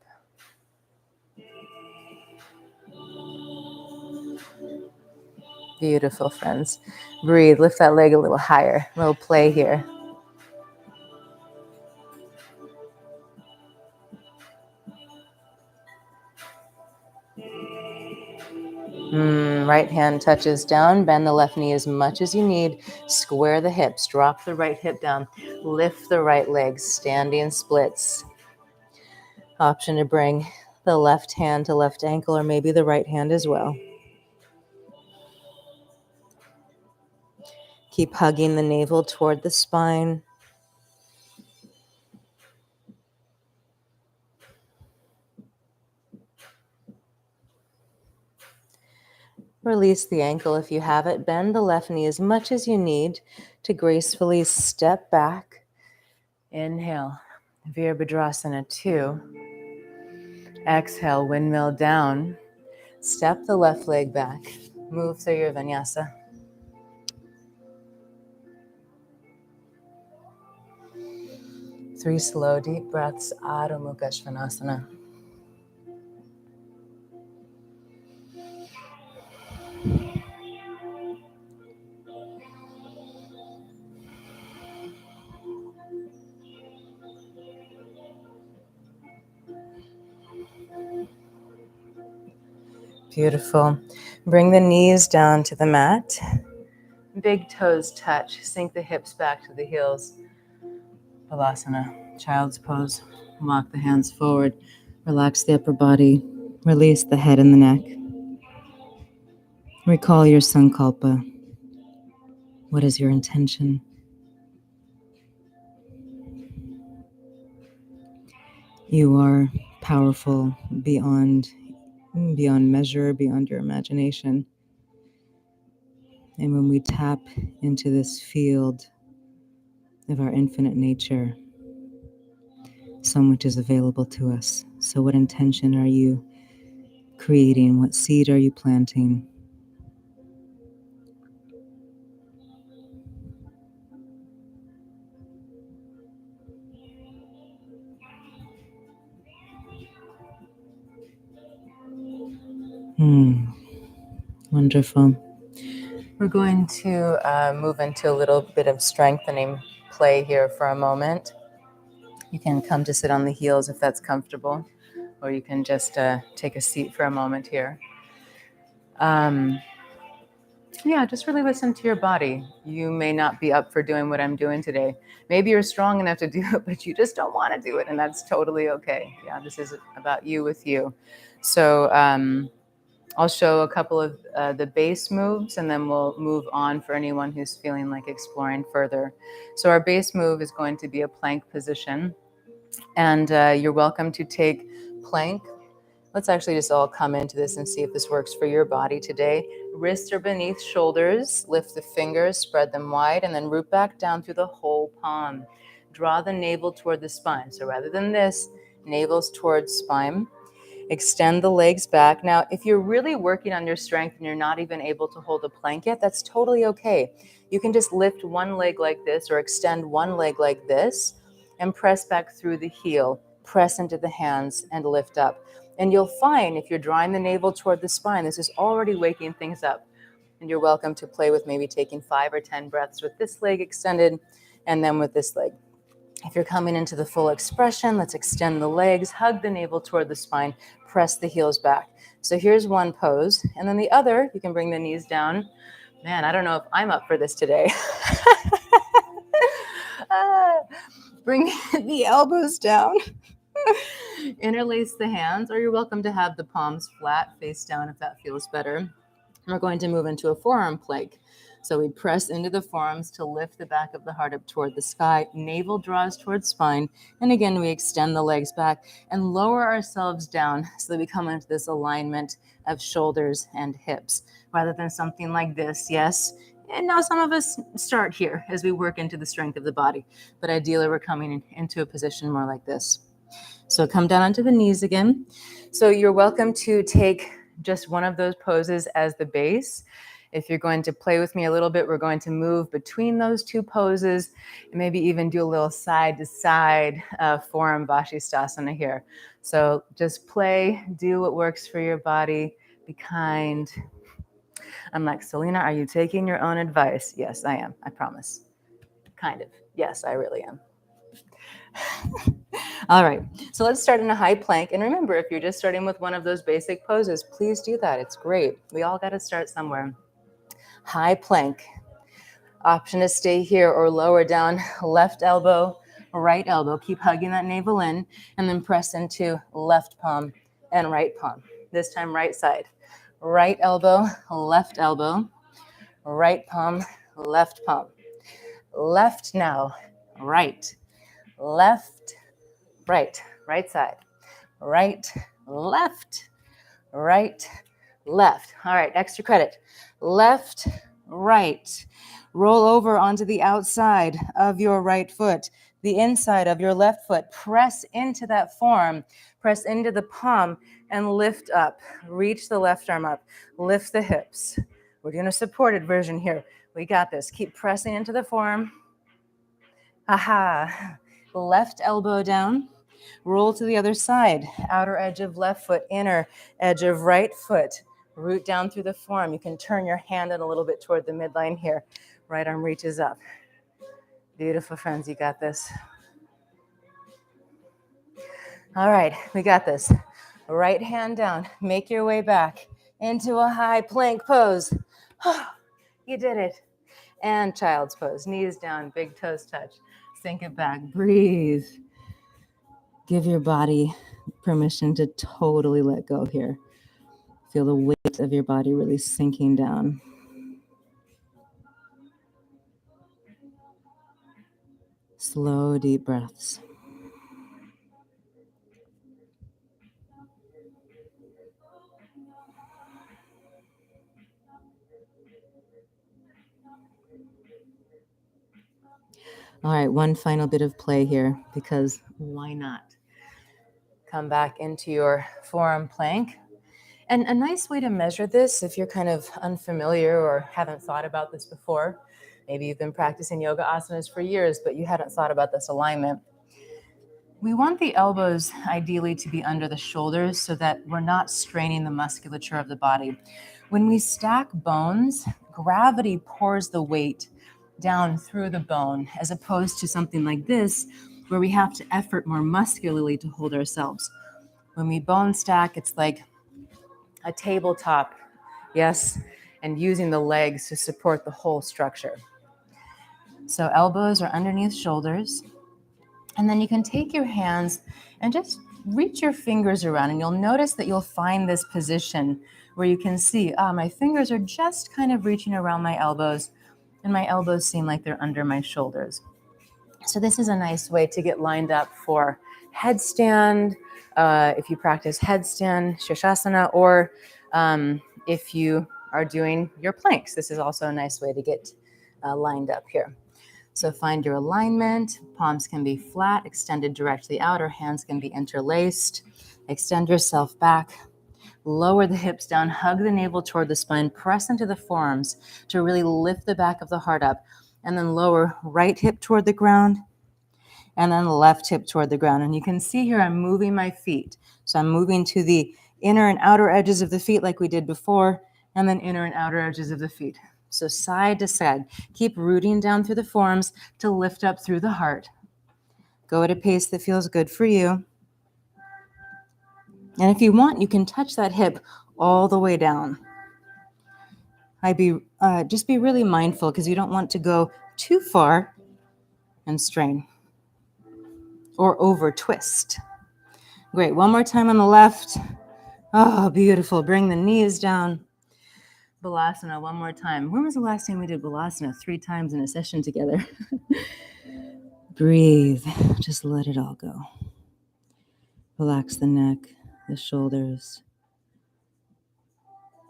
Beautiful, friends. Breathe. Lift that leg a little higher. A little play here. Right hand touches down. Bend the left knee as much as you need. Square the hips. Drop the right hip down. Lift the right leg. Standing splits. Option to bring the left hand to left ankle or maybe the right hand as well. Keep hugging the navel toward the spine. Release the ankle if you have it. Bend the left knee as much as you need to gracefully step back. Inhale, Virabhadrasana 2. Exhale, windmill down. Step the left leg back. Move through your vinyasa. Three slow, deep breaths, Adho Mukha Svanasana. Beautiful. Bring the knees down to the mat. Big toes touch. Sink the hips back to the heels. Balasana, child's pose. Walk the hands forward. Relax the upper body. Release the head and the neck. Recall your sankalpa. What is your intention? You are powerful beyond measure, beyond your imagination. And when we tap into this field of our infinite nature, so much is available to us. So what intention are you creating? What seed are you planting? Wonderful. We're going to move into a little bit of strengthening play here for a moment. You can come to sit on the heels if that's comfortable, or you can just take a seat for a moment here. Yeah, just really listen to your body. You may not be up for doing what I'm doing today. Maybe you're strong enough to do it, but you just don't want to do it, and that's totally okay. Yeah, this is about you with you. So I'll show a couple of the base moves, and then we'll move on for anyone who's feeling like exploring further. So our base move is going to be a plank position, and you're welcome to take plank. Let's actually just all come into this and see if this works for your body today. Wrists are beneath shoulders. Lift the fingers, spread them wide, and then root back down through the whole palm. Draw the navel toward the spine. So rather than this, navel's towards spine. Extend the legs back. Now, if you're really working on your strength and you're not even able to hold a plank yet, that's totally okay. You can just lift one leg like this or extend one leg like this and press back through the heel. Press into the hands and lift up. And you'll find if you're drawing the navel toward the spine, this is already waking things up. And you're welcome to play with maybe taking 5 or 10 breaths with this leg extended and then with this leg. If you're coming into the full expression, let's extend the legs, hug the navel toward the spine, press the heels back. So here's one pose. And then the other, you can bring the knees down. Man, I don't know if I'm up for this today. Bring the elbows down. Interlace the hands, or you're welcome to have the palms flat, face down if that feels better. We're going to move into a forearm plank. So we press into the forearms to lift the back of the heart up toward the sky. Navel draws towards spine. And again, we extend the legs back and lower ourselves down so that we come into this alignment of shoulders and hips rather than something like this. Yes. And now some of us start here as we work into the strength of the body. But ideally, we're coming into a position more like this. So come down onto the knees again. So you're welcome to take just one of those poses as the base. If you're going to play with me a little bit, we're going to move between those two poses and maybe even do a little side to side forearm Vashisthasana here. So just play, do what works for your body, be kind. I'm like, Selena, are you taking your own advice? Yes, I am. I promise. Kind of. Yes, I really am. All right, so let's start in a high plank. And remember, if you're just starting with one of those basic poses, please do that. It's great. We all got to start somewhere. High plank. Option to stay here or lower down. Left elbow, right elbow. Keep hugging that navel in and then press into left palm and right palm. This time, right side. Right elbow, right palm, left palm. Left now, right, left, right side, right, left, right, left. All right, extra credit. Left, right. Roll over onto the outside of your right foot, the inside of your left foot. Press into that form, press into the palm and lift up. Reach the left arm up, lift the hips. We're doing a supported version here. We got this. Keep pressing into the form. Aha. Left elbow down. Roll to the other side. Outer edge of left foot, inner edge of right foot. Root down through the form. You can turn your hand in a little bit toward the midline here. Right arm reaches up. Beautiful, friends. You got this. All right. We got this. Right hand down. Make your way back. into a high plank pose. You did it. And child's pose, knees down, big toes touch. Sink it back, breathe. Give your body permission to totally let go here. Feel the weight of your body really sinking down. Slow, deep breaths. All right, one final bit of play here, because why not? Come back into your forearm plank. And a nice way to measure this, if you're kind of unfamiliar or haven't thought about this before, maybe you've been practicing yoga asanas for years, but you hadn't thought about this alignment. We want the elbows ideally to be under the shoulders so that we're not straining the musculature of the body. When we stack bones, gravity pours the weight down through the bone, as opposed to something like this, where we have to effort more muscularly to hold ourselves. When we bone stack, it's like a tabletop, yes, and using the legs to support the whole structure. So elbows are underneath shoulders. And then you can take your hands and just reach your fingers around, and you'll notice that you'll find this position where you can see, my fingers are just kind of reaching around my elbows, and my elbows seem like they're under my shoulders. So this is a nice way to get lined up for headstand, if you practice headstand, Shirshasana, or if you are doing your planks. This is also a nice way to get lined up here. So find your alignment. Palms can be flat, extended directly out, or hands can be interlaced. Extend yourself back. Lower the hips down, hug the navel toward the spine, press into the forearms to really lift the back of the heart up, and then lower right hip toward the ground, and then left hip toward the ground. And you can see here I'm moving my feet. So I'm moving to the inner and outer edges of the feet like we did before, and then inner and outer edges of the feet. So side to side. Keep rooting down through the forearms to lift up through the heart. Go at a pace that feels good for you. And if you want, you can touch that hip all the way down. Just be really mindful, because you don't want to go too far and strain or over twist. Great. One more time on the left. Oh, beautiful. Bring the knees down. Balasana one more time. When was the last time we did Balasana 3 times in a session together? Breathe. Just let it all go. Relax the neck, the shoulders.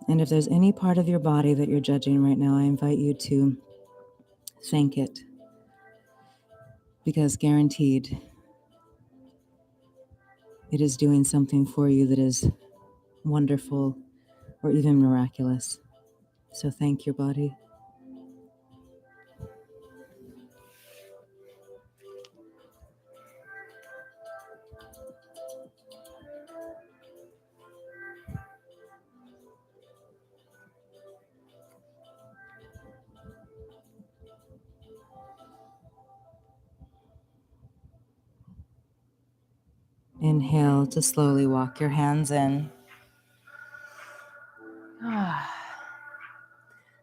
And if there's any part of your body that you're judging right now, I invite you to thank it. Because guaranteed, it is doing something for you that is wonderful or even miraculous. So thank your body. Inhale to slowly walk your hands in.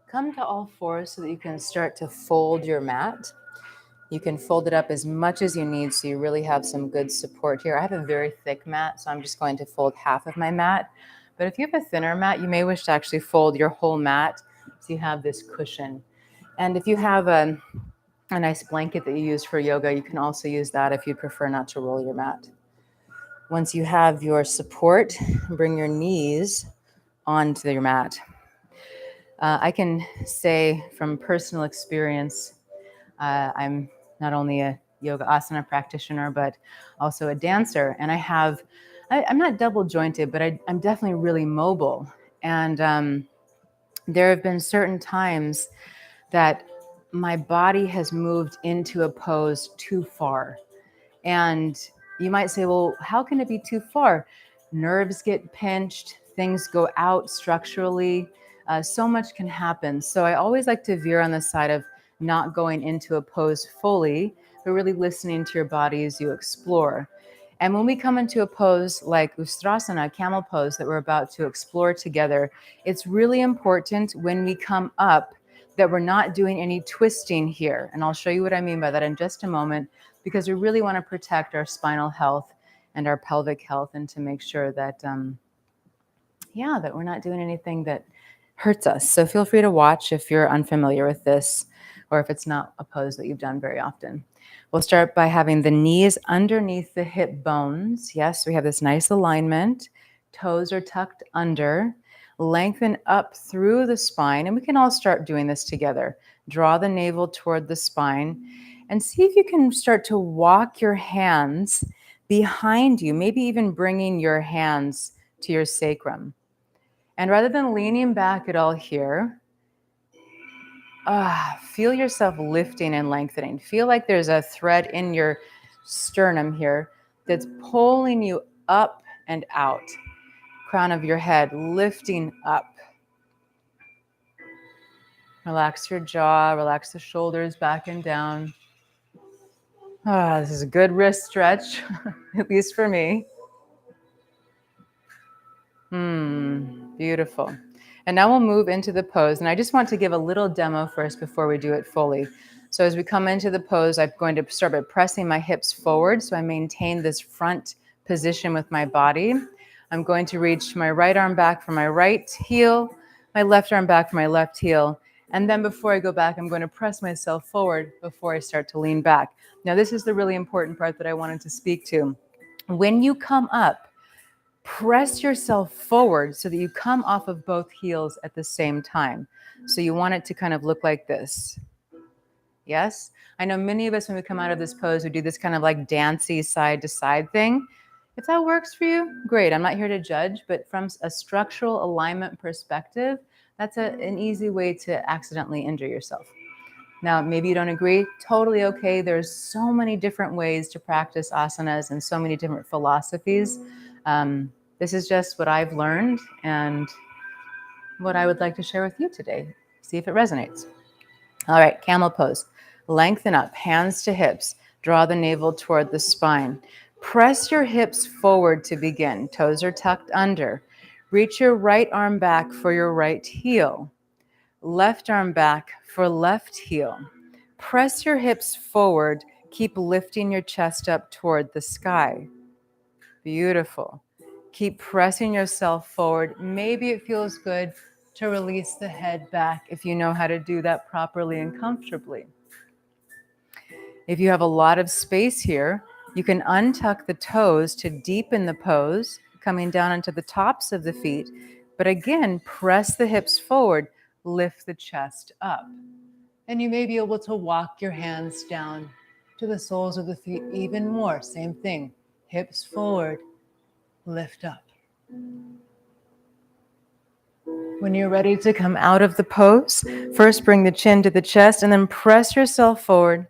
Come to all fours so that you can start to fold your mat. You can fold it up as much as you need so you really have some good support here. I have a very thick mat, so I'm just going to fold half of my mat. But if you have a thinner mat, you may wish to actually fold your whole mat so you have this cushion. And if you have a nice blanket that you use for yoga, you can also use that if you prefer not to roll your mat. Once you have your support, bring your knees onto your mat. I can say from personal experience, I'm not only a yoga asana practitioner, but also a dancer. And I'm not double jointed, but I'm definitely really mobile. And there have been certain times that my body has moved into a pose too far. And you might say, well, how can it be too far? Nerves get pinched, things go out structurally, so much can happen. So I always like to veer on the side of not going into a pose fully, but really listening to your body as you explore. And when we come into a pose like Ustrasana, camel pose, that we're about to explore together, it's really important when we come up that we're not doing any twisting here. And I'll show you what I mean by that in just a moment, because we really want to protect our spinal health and our pelvic health, and to make sure that, that we're not doing anything that hurts us. So feel free to watch if you're unfamiliar with this, or if it's not a pose that you've done very often. We'll start by having the knees underneath the hip bones. Yes, we have this nice alignment. Toes are tucked under. Lengthen up through the spine, and we can all start doing this together. Draw the navel toward the spine, and see if you can start to walk your hands behind you, maybe even bringing your hands to your sacrum. And rather than leaning back at all here, feel yourself lifting and lengthening. Feel like there's a thread in your sternum here that's pulling you up and out. Crown of your head lifting up. Relax your jaw, relax the shoulders back and down. This is a good wrist stretch, at least for me. Beautiful. And now we'll move into the pose. And I just want to give a little demo first before we do it fully. So as we come into the pose, I'm going to start by pressing my hips forward, so I maintain this front position with my body. I'm going to reach my right arm back for my right heel, my left arm back for my left heel. And then before I go back, I'm going to press myself forward before I start to lean back. Now, this is the really important part that I wanted to speak to. When you come up, press yourself forward so that you come off of both heels at the same time. So you want it to kind of look like this. Yes? I know many of us, when we come out of this pose, we do this kind of like dancey side to side thing. If that works for you, great. I'm not here to judge, but from a structural alignment perspective, that's an easy way to accidentally injure yourself. Now, maybe you don't agree, totally okay. There's so many different ways to practice asanas and so many different philosophies. This is just what I've learned and what I would like to share with you today. See if it resonates. All right, camel pose. Lengthen up, hands to hips. Draw the navel toward the spine. Press your hips forward to begin. Toes are tucked under. Reach your right arm back for your right heel. Left arm back for left heel. Press your hips forward. Keep lifting your chest up toward the sky. Beautiful. Keep pressing yourself forward. Maybe it feels good to release the head back if you know how to do that properly and comfortably. If you have a lot of space here, you can untuck the toes to deepen the pose, coming down into the tops of the feet. But again, press the hips forward, lift the chest up. And you may be able to walk your hands down to the soles of the feet even more. Same thing, hips forward, lift up. When you're ready to come out of the pose, first bring the chin to the chest and then press yourself forward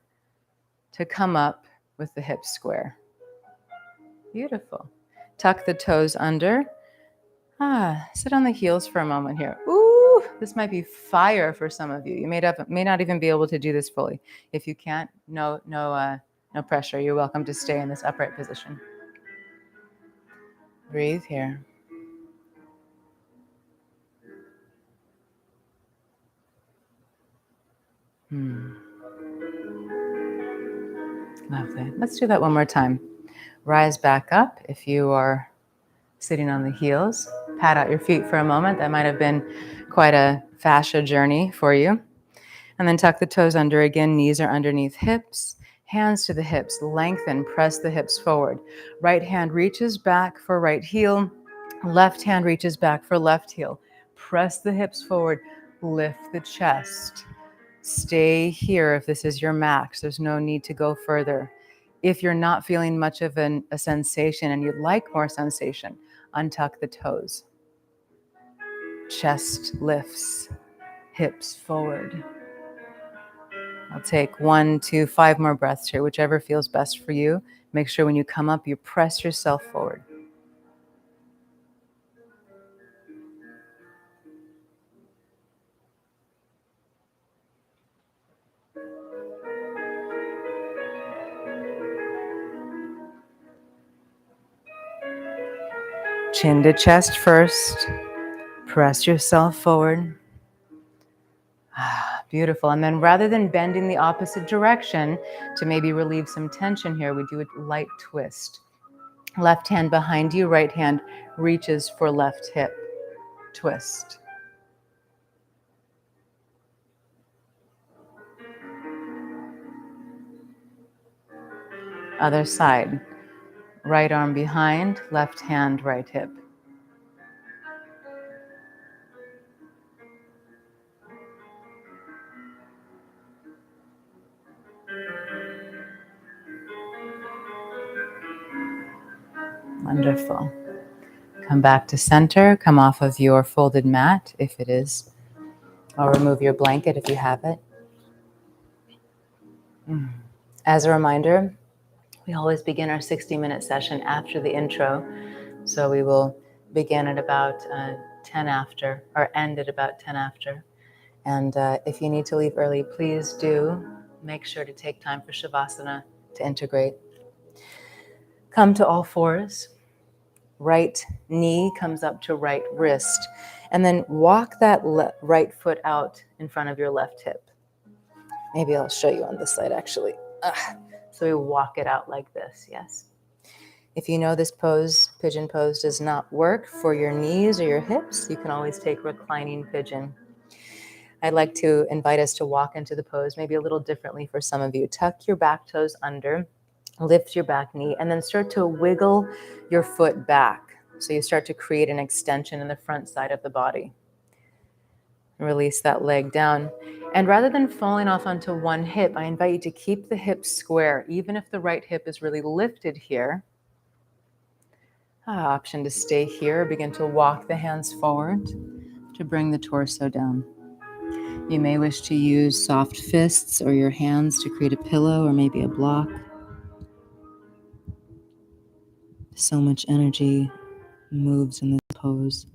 to come up with the hips square. Beautiful. Tuck the toes under. Sit on the heels for a moment here. Ooh, this might be fire for some of you. You may not even be able to do this fully. If you can't, no pressure. You're welcome to stay in this upright position. Breathe here. Lovely. Let's do that one more time. Rise back up if you are sitting on the heels. Pat out your feet for a moment. That might have been quite a fascia journey for you. And then tuck the toes under again. Knees are underneath hips. Hands to the hips. Lengthen. Press the hips forward. Right hand reaches back for right heel. Left hand reaches back for left heel. Press the hips forward. Lift the chest. Stay here if this is your max. There's no need to go further. If you're not feeling much of a sensation and you'd like more sensation, untuck the toes. Chest lifts, hips forward. I'll take 1, 2, 5 more breaths here, whichever feels best for you. Make sure when you come up, you press yourself forward. Chin to chest first. Press yourself forward. Beautiful. And then rather than bending the opposite direction to maybe relieve some tension here, we do a light twist. Left hand behind you, right hand reaches for left hip. Twist. Other side. Right arm behind, left hand, right hip. Wonderful. Come back to center. Come off of your folded mat, if it is. Or remove your blanket if you have it. As a reminder, we always begin our 60-minute session after the intro. So we will begin at about 10 after, or end at about 10 after. And if you need to leave early, please do make sure to take time for Shavasana to integrate. Come to all fours. Right knee comes up to right wrist. And then walk that right foot out in front of your left hip. Maybe I'll show you on this side, actually. So we walk it out like this, yes. If you know this pose, pigeon pose, does not work for your knees or your hips, you can always take reclining pigeon. I'd like to invite us to walk into the pose maybe a little differently for some of you. Tuck your back toes under, lift your back knee, and then start to wiggle your foot back. So you start to create an extension in the front side of the body. Release that leg down. And rather than falling off onto one hip, I invite you to keep the hips square, even if the right hip is really lifted here. Option to stay here. Begin to walk the hands forward to bring the torso down. You may wish to use soft fists or your hands to create a pillow or maybe a block. So much energy moves in this pose.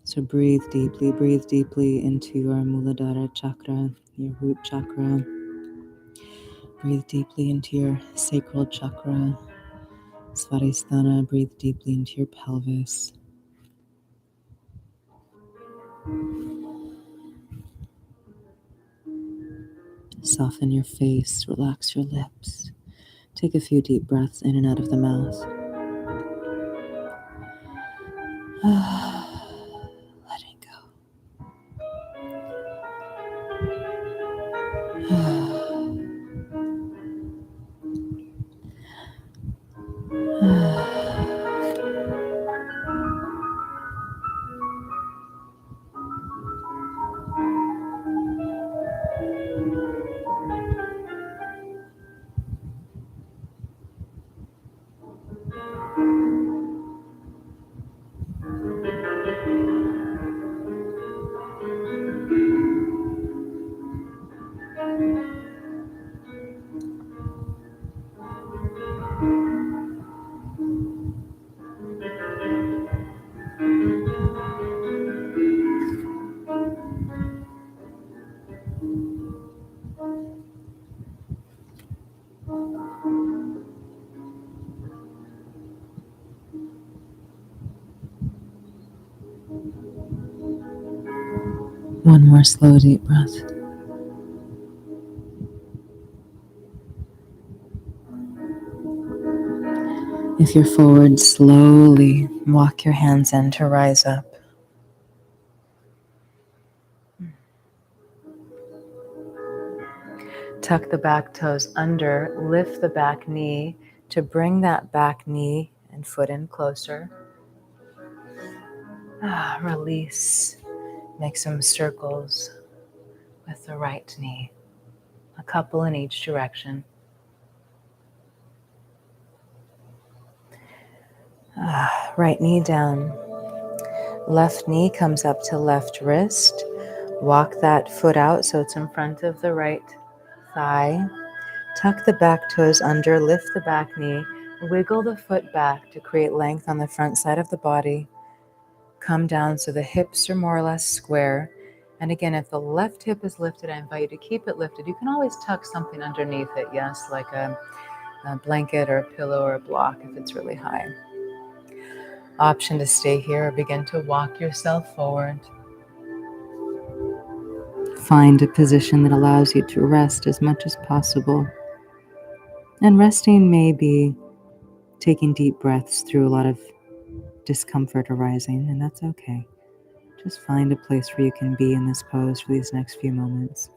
So breathe deeply into your Muladhara chakra, your root chakra. Breathe deeply into your sacral chakra, Svadhisthana. Breathe deeply into your pelvis. Soften your face, relax your lips. Take a few deep breaths in and out of the mouth. Letting go. One more slow, deep breath. If you're forward, slowly walk your hands in to rise up. Tuck the back toes under, lift the back knee to bring that back knee and foot in closer. Release. Make some circles with the right knee, a couple in each direction. Right knee down. Left knee comes up to left wrist. Walk that foot out so it's in front of the right thigh. Tuck the back toes under, lift the back knee, wiggle the foot back to create length on the front side of the body. Come down so the hips are more or less square. And again, if the left hip is lifted, I invite you to keep it lifted. You can always tuck something underneath it, yes, like a blanket or a pillow or a block if it's really high. option to stay here or begin to walk yourself forward. Find a position that allows you to rest as much as possible. And resting may be taking deep breaths through a lot of discomfort arising, and that's okay. Just find a place where you can be in this pose for these next few moments.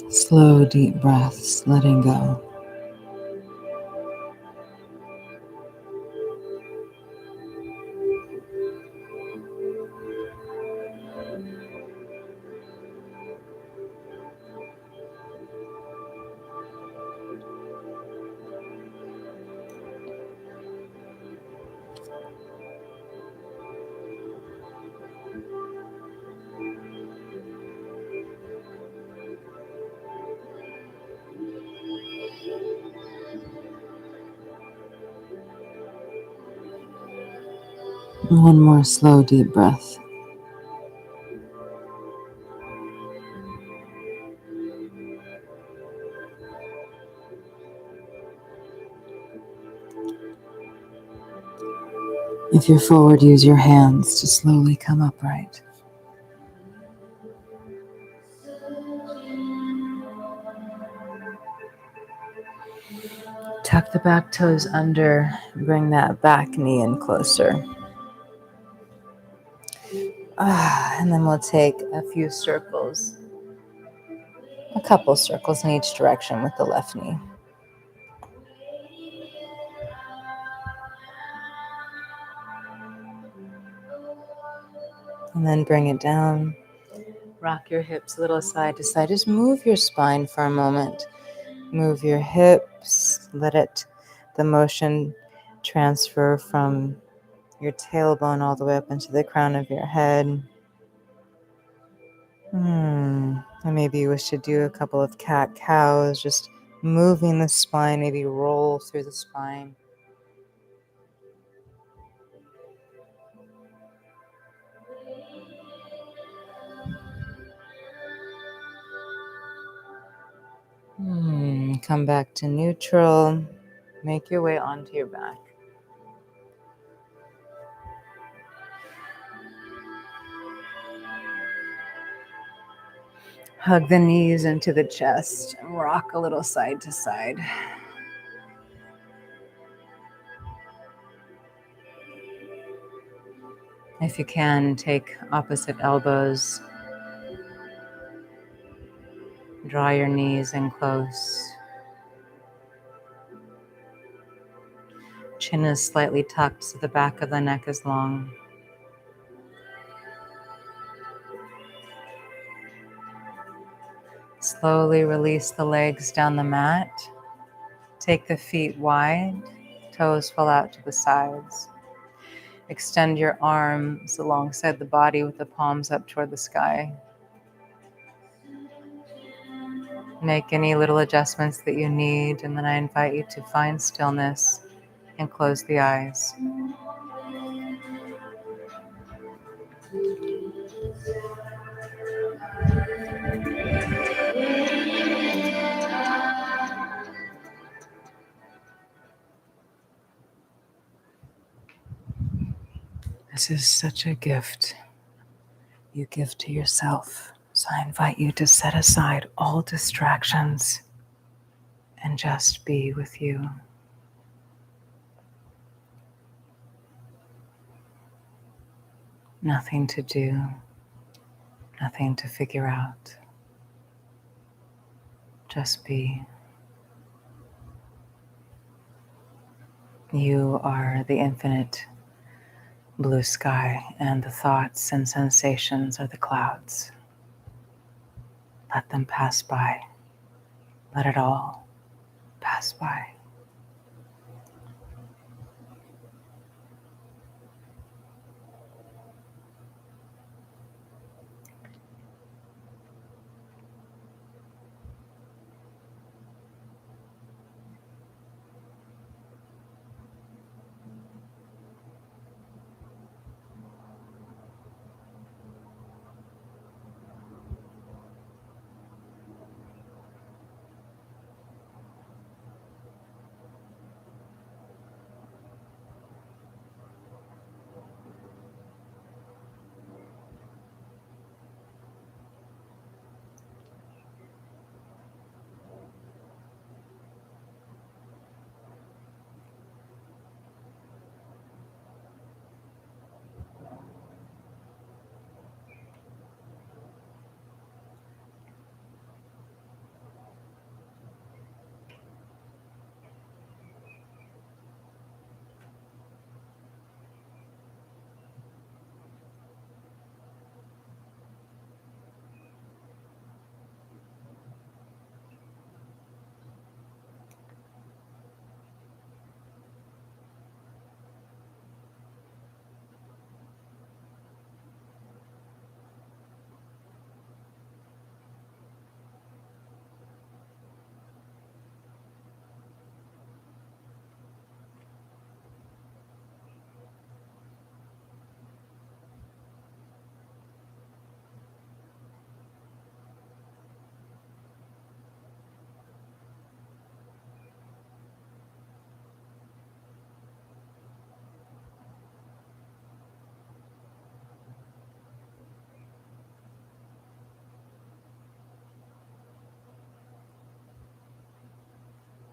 Slow, deep breaths, letting go. One more slow, deep breath. If you're forward, use your hands to slowly come upright. Tuck the back toes under, bring that back knee in closer. And then we'll take a few circles, a couple circles in each direction with the left knee. And then bring it down. Rock your hips a little side to side. Just move your spine for a moment. Move your hips. Let the motion transfer from your tailbone all the way up into the crown of your head. And maybe you wish to do a couple of cat-cows, just moving the spine, maybe roll through the spine. Come back to neutral. Make your way onto your back. Hug the knees into the chest and rock a little side to side. If you can, take opposite elbows. Draw your knees in close. Chin is slightly tucked so the back of the neck is long. Slowly release the legs down the mat. Take the feet wide, toes fall out to the sides. Extend your arms alongside the body with the palms up toward the sky. Make any little adjustments that you need, and then I invite you to find stillness and close the eyes. This is such a gift you give to yourself. So I invite you to set aside all distractions and just be with you. Nothing to do, nothing to figure out. Just be. You are the infinite blue sky, and the thoughts and sensations are the clouds. Let them pass by. Let it all pass by.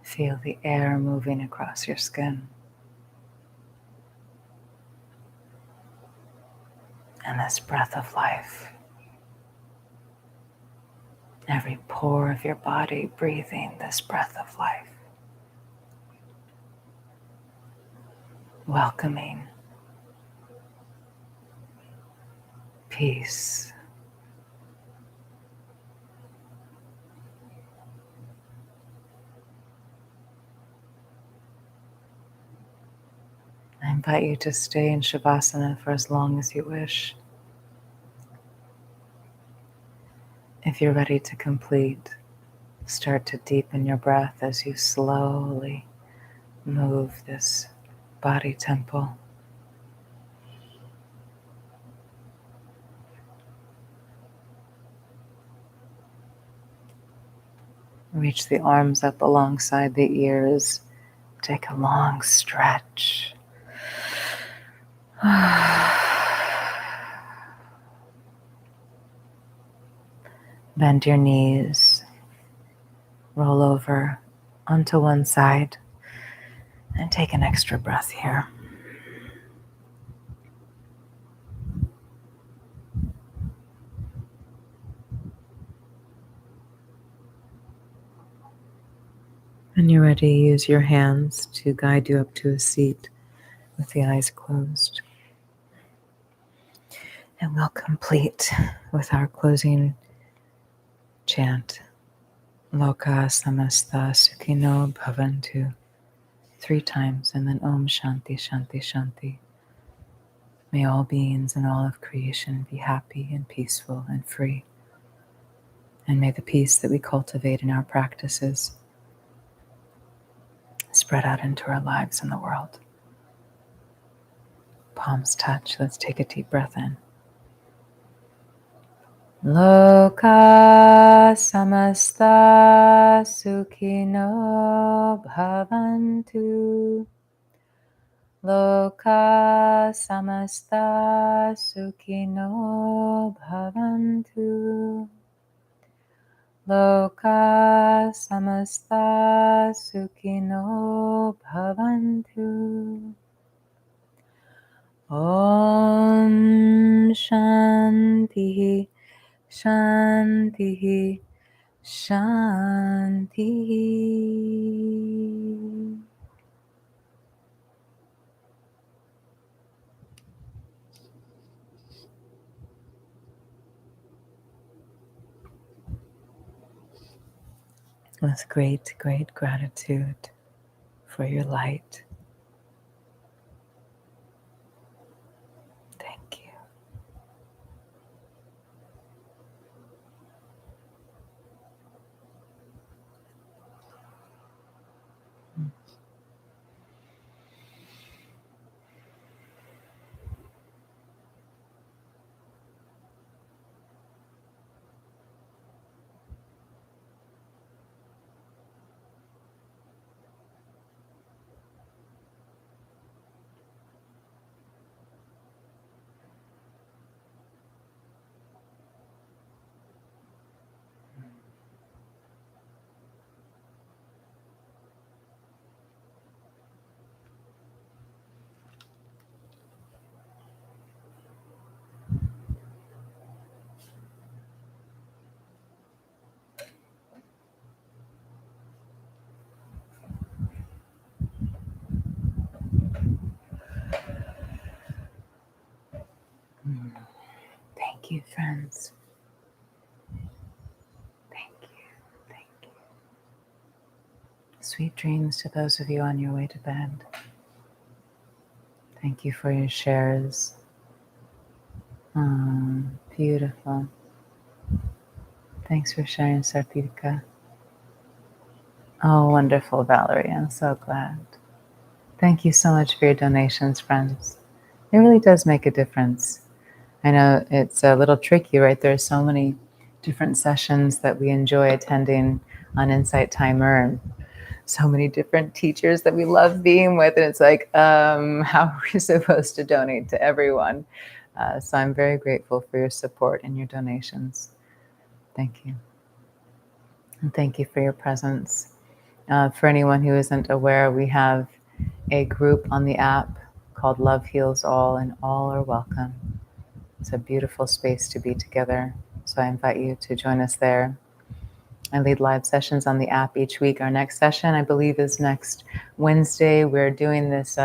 Feel the air moving across your skin. And this breath of life. Every pore of your body breathing this breath of life. Welcoming peace. I invite you to stay in Shavasana for as long as you wish. If you're ready to complete, start to deepen your breath as you slowly move this body temple. Reach the arms up alongside the ears. Take a long stretch. Bend your knees. Roll over onto one side and take an extra breath here. When you're ready, use your hands to guide you up to a seat with the eyes closed. And we'll complete with our closing chant. Loka samasta sukhino bhavantu 3 times, and then Om Shanti Shanti Shanti. May all beings and all of creation be happy and peaceful and free. And may the peace that we cultivate in our practices spread out into our lives and the world. Palms touch. Let's take a deep breath in. Loka samasta sukhino bhavantu. Loka samasta sukhino bhavantu. Loka samasta sukhino bhavantu. Om Shanti Shanti Shanti. With great, great gratitude for your light. Thank you. Thank you, friends. Thank you. Thank you. Sweet dreams to those of you on your way to bed. Thank you for your shares. Beautiful. Thanks for sharing, Sarpika. Oh, wonderful, Valerie. I'm so glad. Thank you so much for your donations, friends. It really does make a difference. I know it's a little tricky, right? There are so many different sessions that we enjoy attending on Insight Timer, and so many different teachers that we love being with. And it's like, how are we supposed to donate to everyone? So I'm very grateful for your support and your donations. Thank you. And thank you for your presence. For anyone who isn't aware, we have a group on the app called Love Heals All, and all are welcome. It's a beautiful space to be together. So I invite you to join us there. I lead live sessions on the app each week. Our next session, I believe, is next Wednesday. We're doing this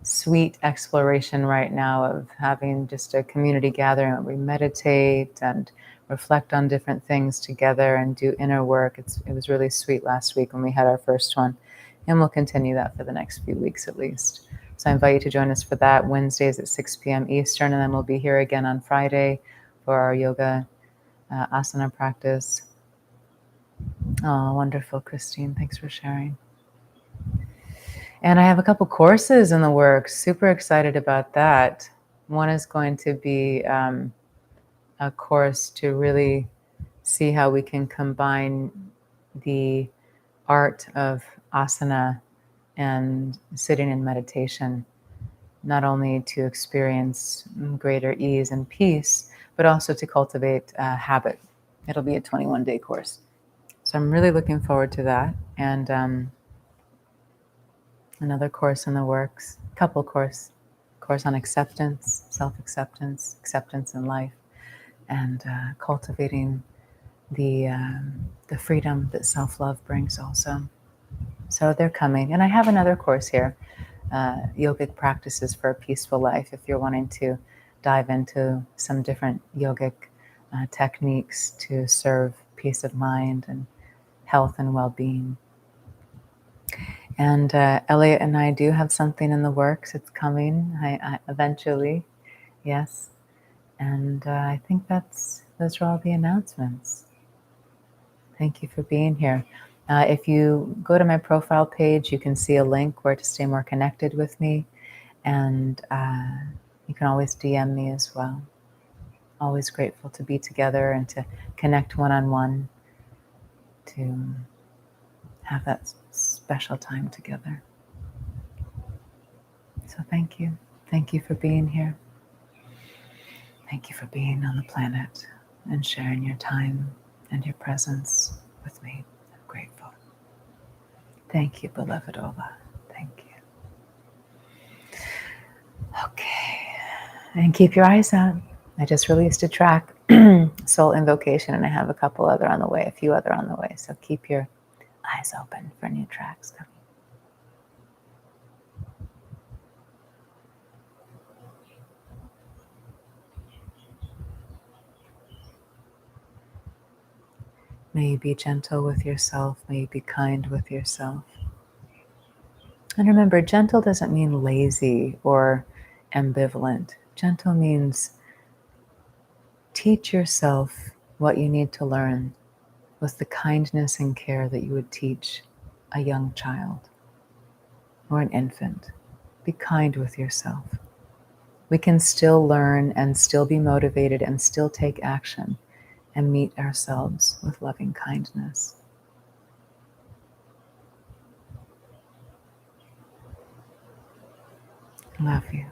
sweet exploration right now of having just a community gathering where we meditate and reflect on different things together and do inner work. It was really sweet last week when we had our first one, and we'll continue that for the next few weeks at least. So I invite you to join us for that. Wednesdays at 6 p.m. Eastern, and then we'll be here again on Friday for our yoga asana practice. Oh, wonderful, Christine. Thanks for sharing. And I have a couple courses in the works. Super excited about that. One is going to be a course to really see how we can combine the art of asana and sitting in meditation, not only to experience greater ease and peace, but also to cultivate habit. It'll be a 21-day course. So I'm really looking forward to that. And another course in the works, course on acceptance, self-acceptance, acceptance in life, and cultivating the freedom that self-love brings also. So they're coming. And I have another course here, yogic practices for a peaceful life, if you're wanting to dive into some different yogic techniques to serve peace of mind and health and well-being. And Elliot and I do have something in the works. It's coming I eventually, yes. And I think those are all the announcements. Thank you for being here. If you go to my profile page, you can see a link where to stay more connected with me. And you can always DM me as well. Always grateful to be together and to connect one-on-one, to have that special time together. So So thank you. Thank you for being here. Thank you for being on the planet and sharing your time and your presence with me. I'm grateful. Thank you, beloved Ola. Thank you. Okay. And keep your eyes out. I just released a track, Soul Invocation, and I have a few other on the way. So keep your eyes open for new tracks coming. May you be gentle with yourself. May you be kind with yourself. And remember, gentle doesn't mean lazy or ambivalent. Gentle means teach yourself what you need to learn with the kindness and care that you would teach a young child or an infant. Be kind with yourself. We can still learn and still be motivated and still take action and meet ourselves with loving kindness. Love you.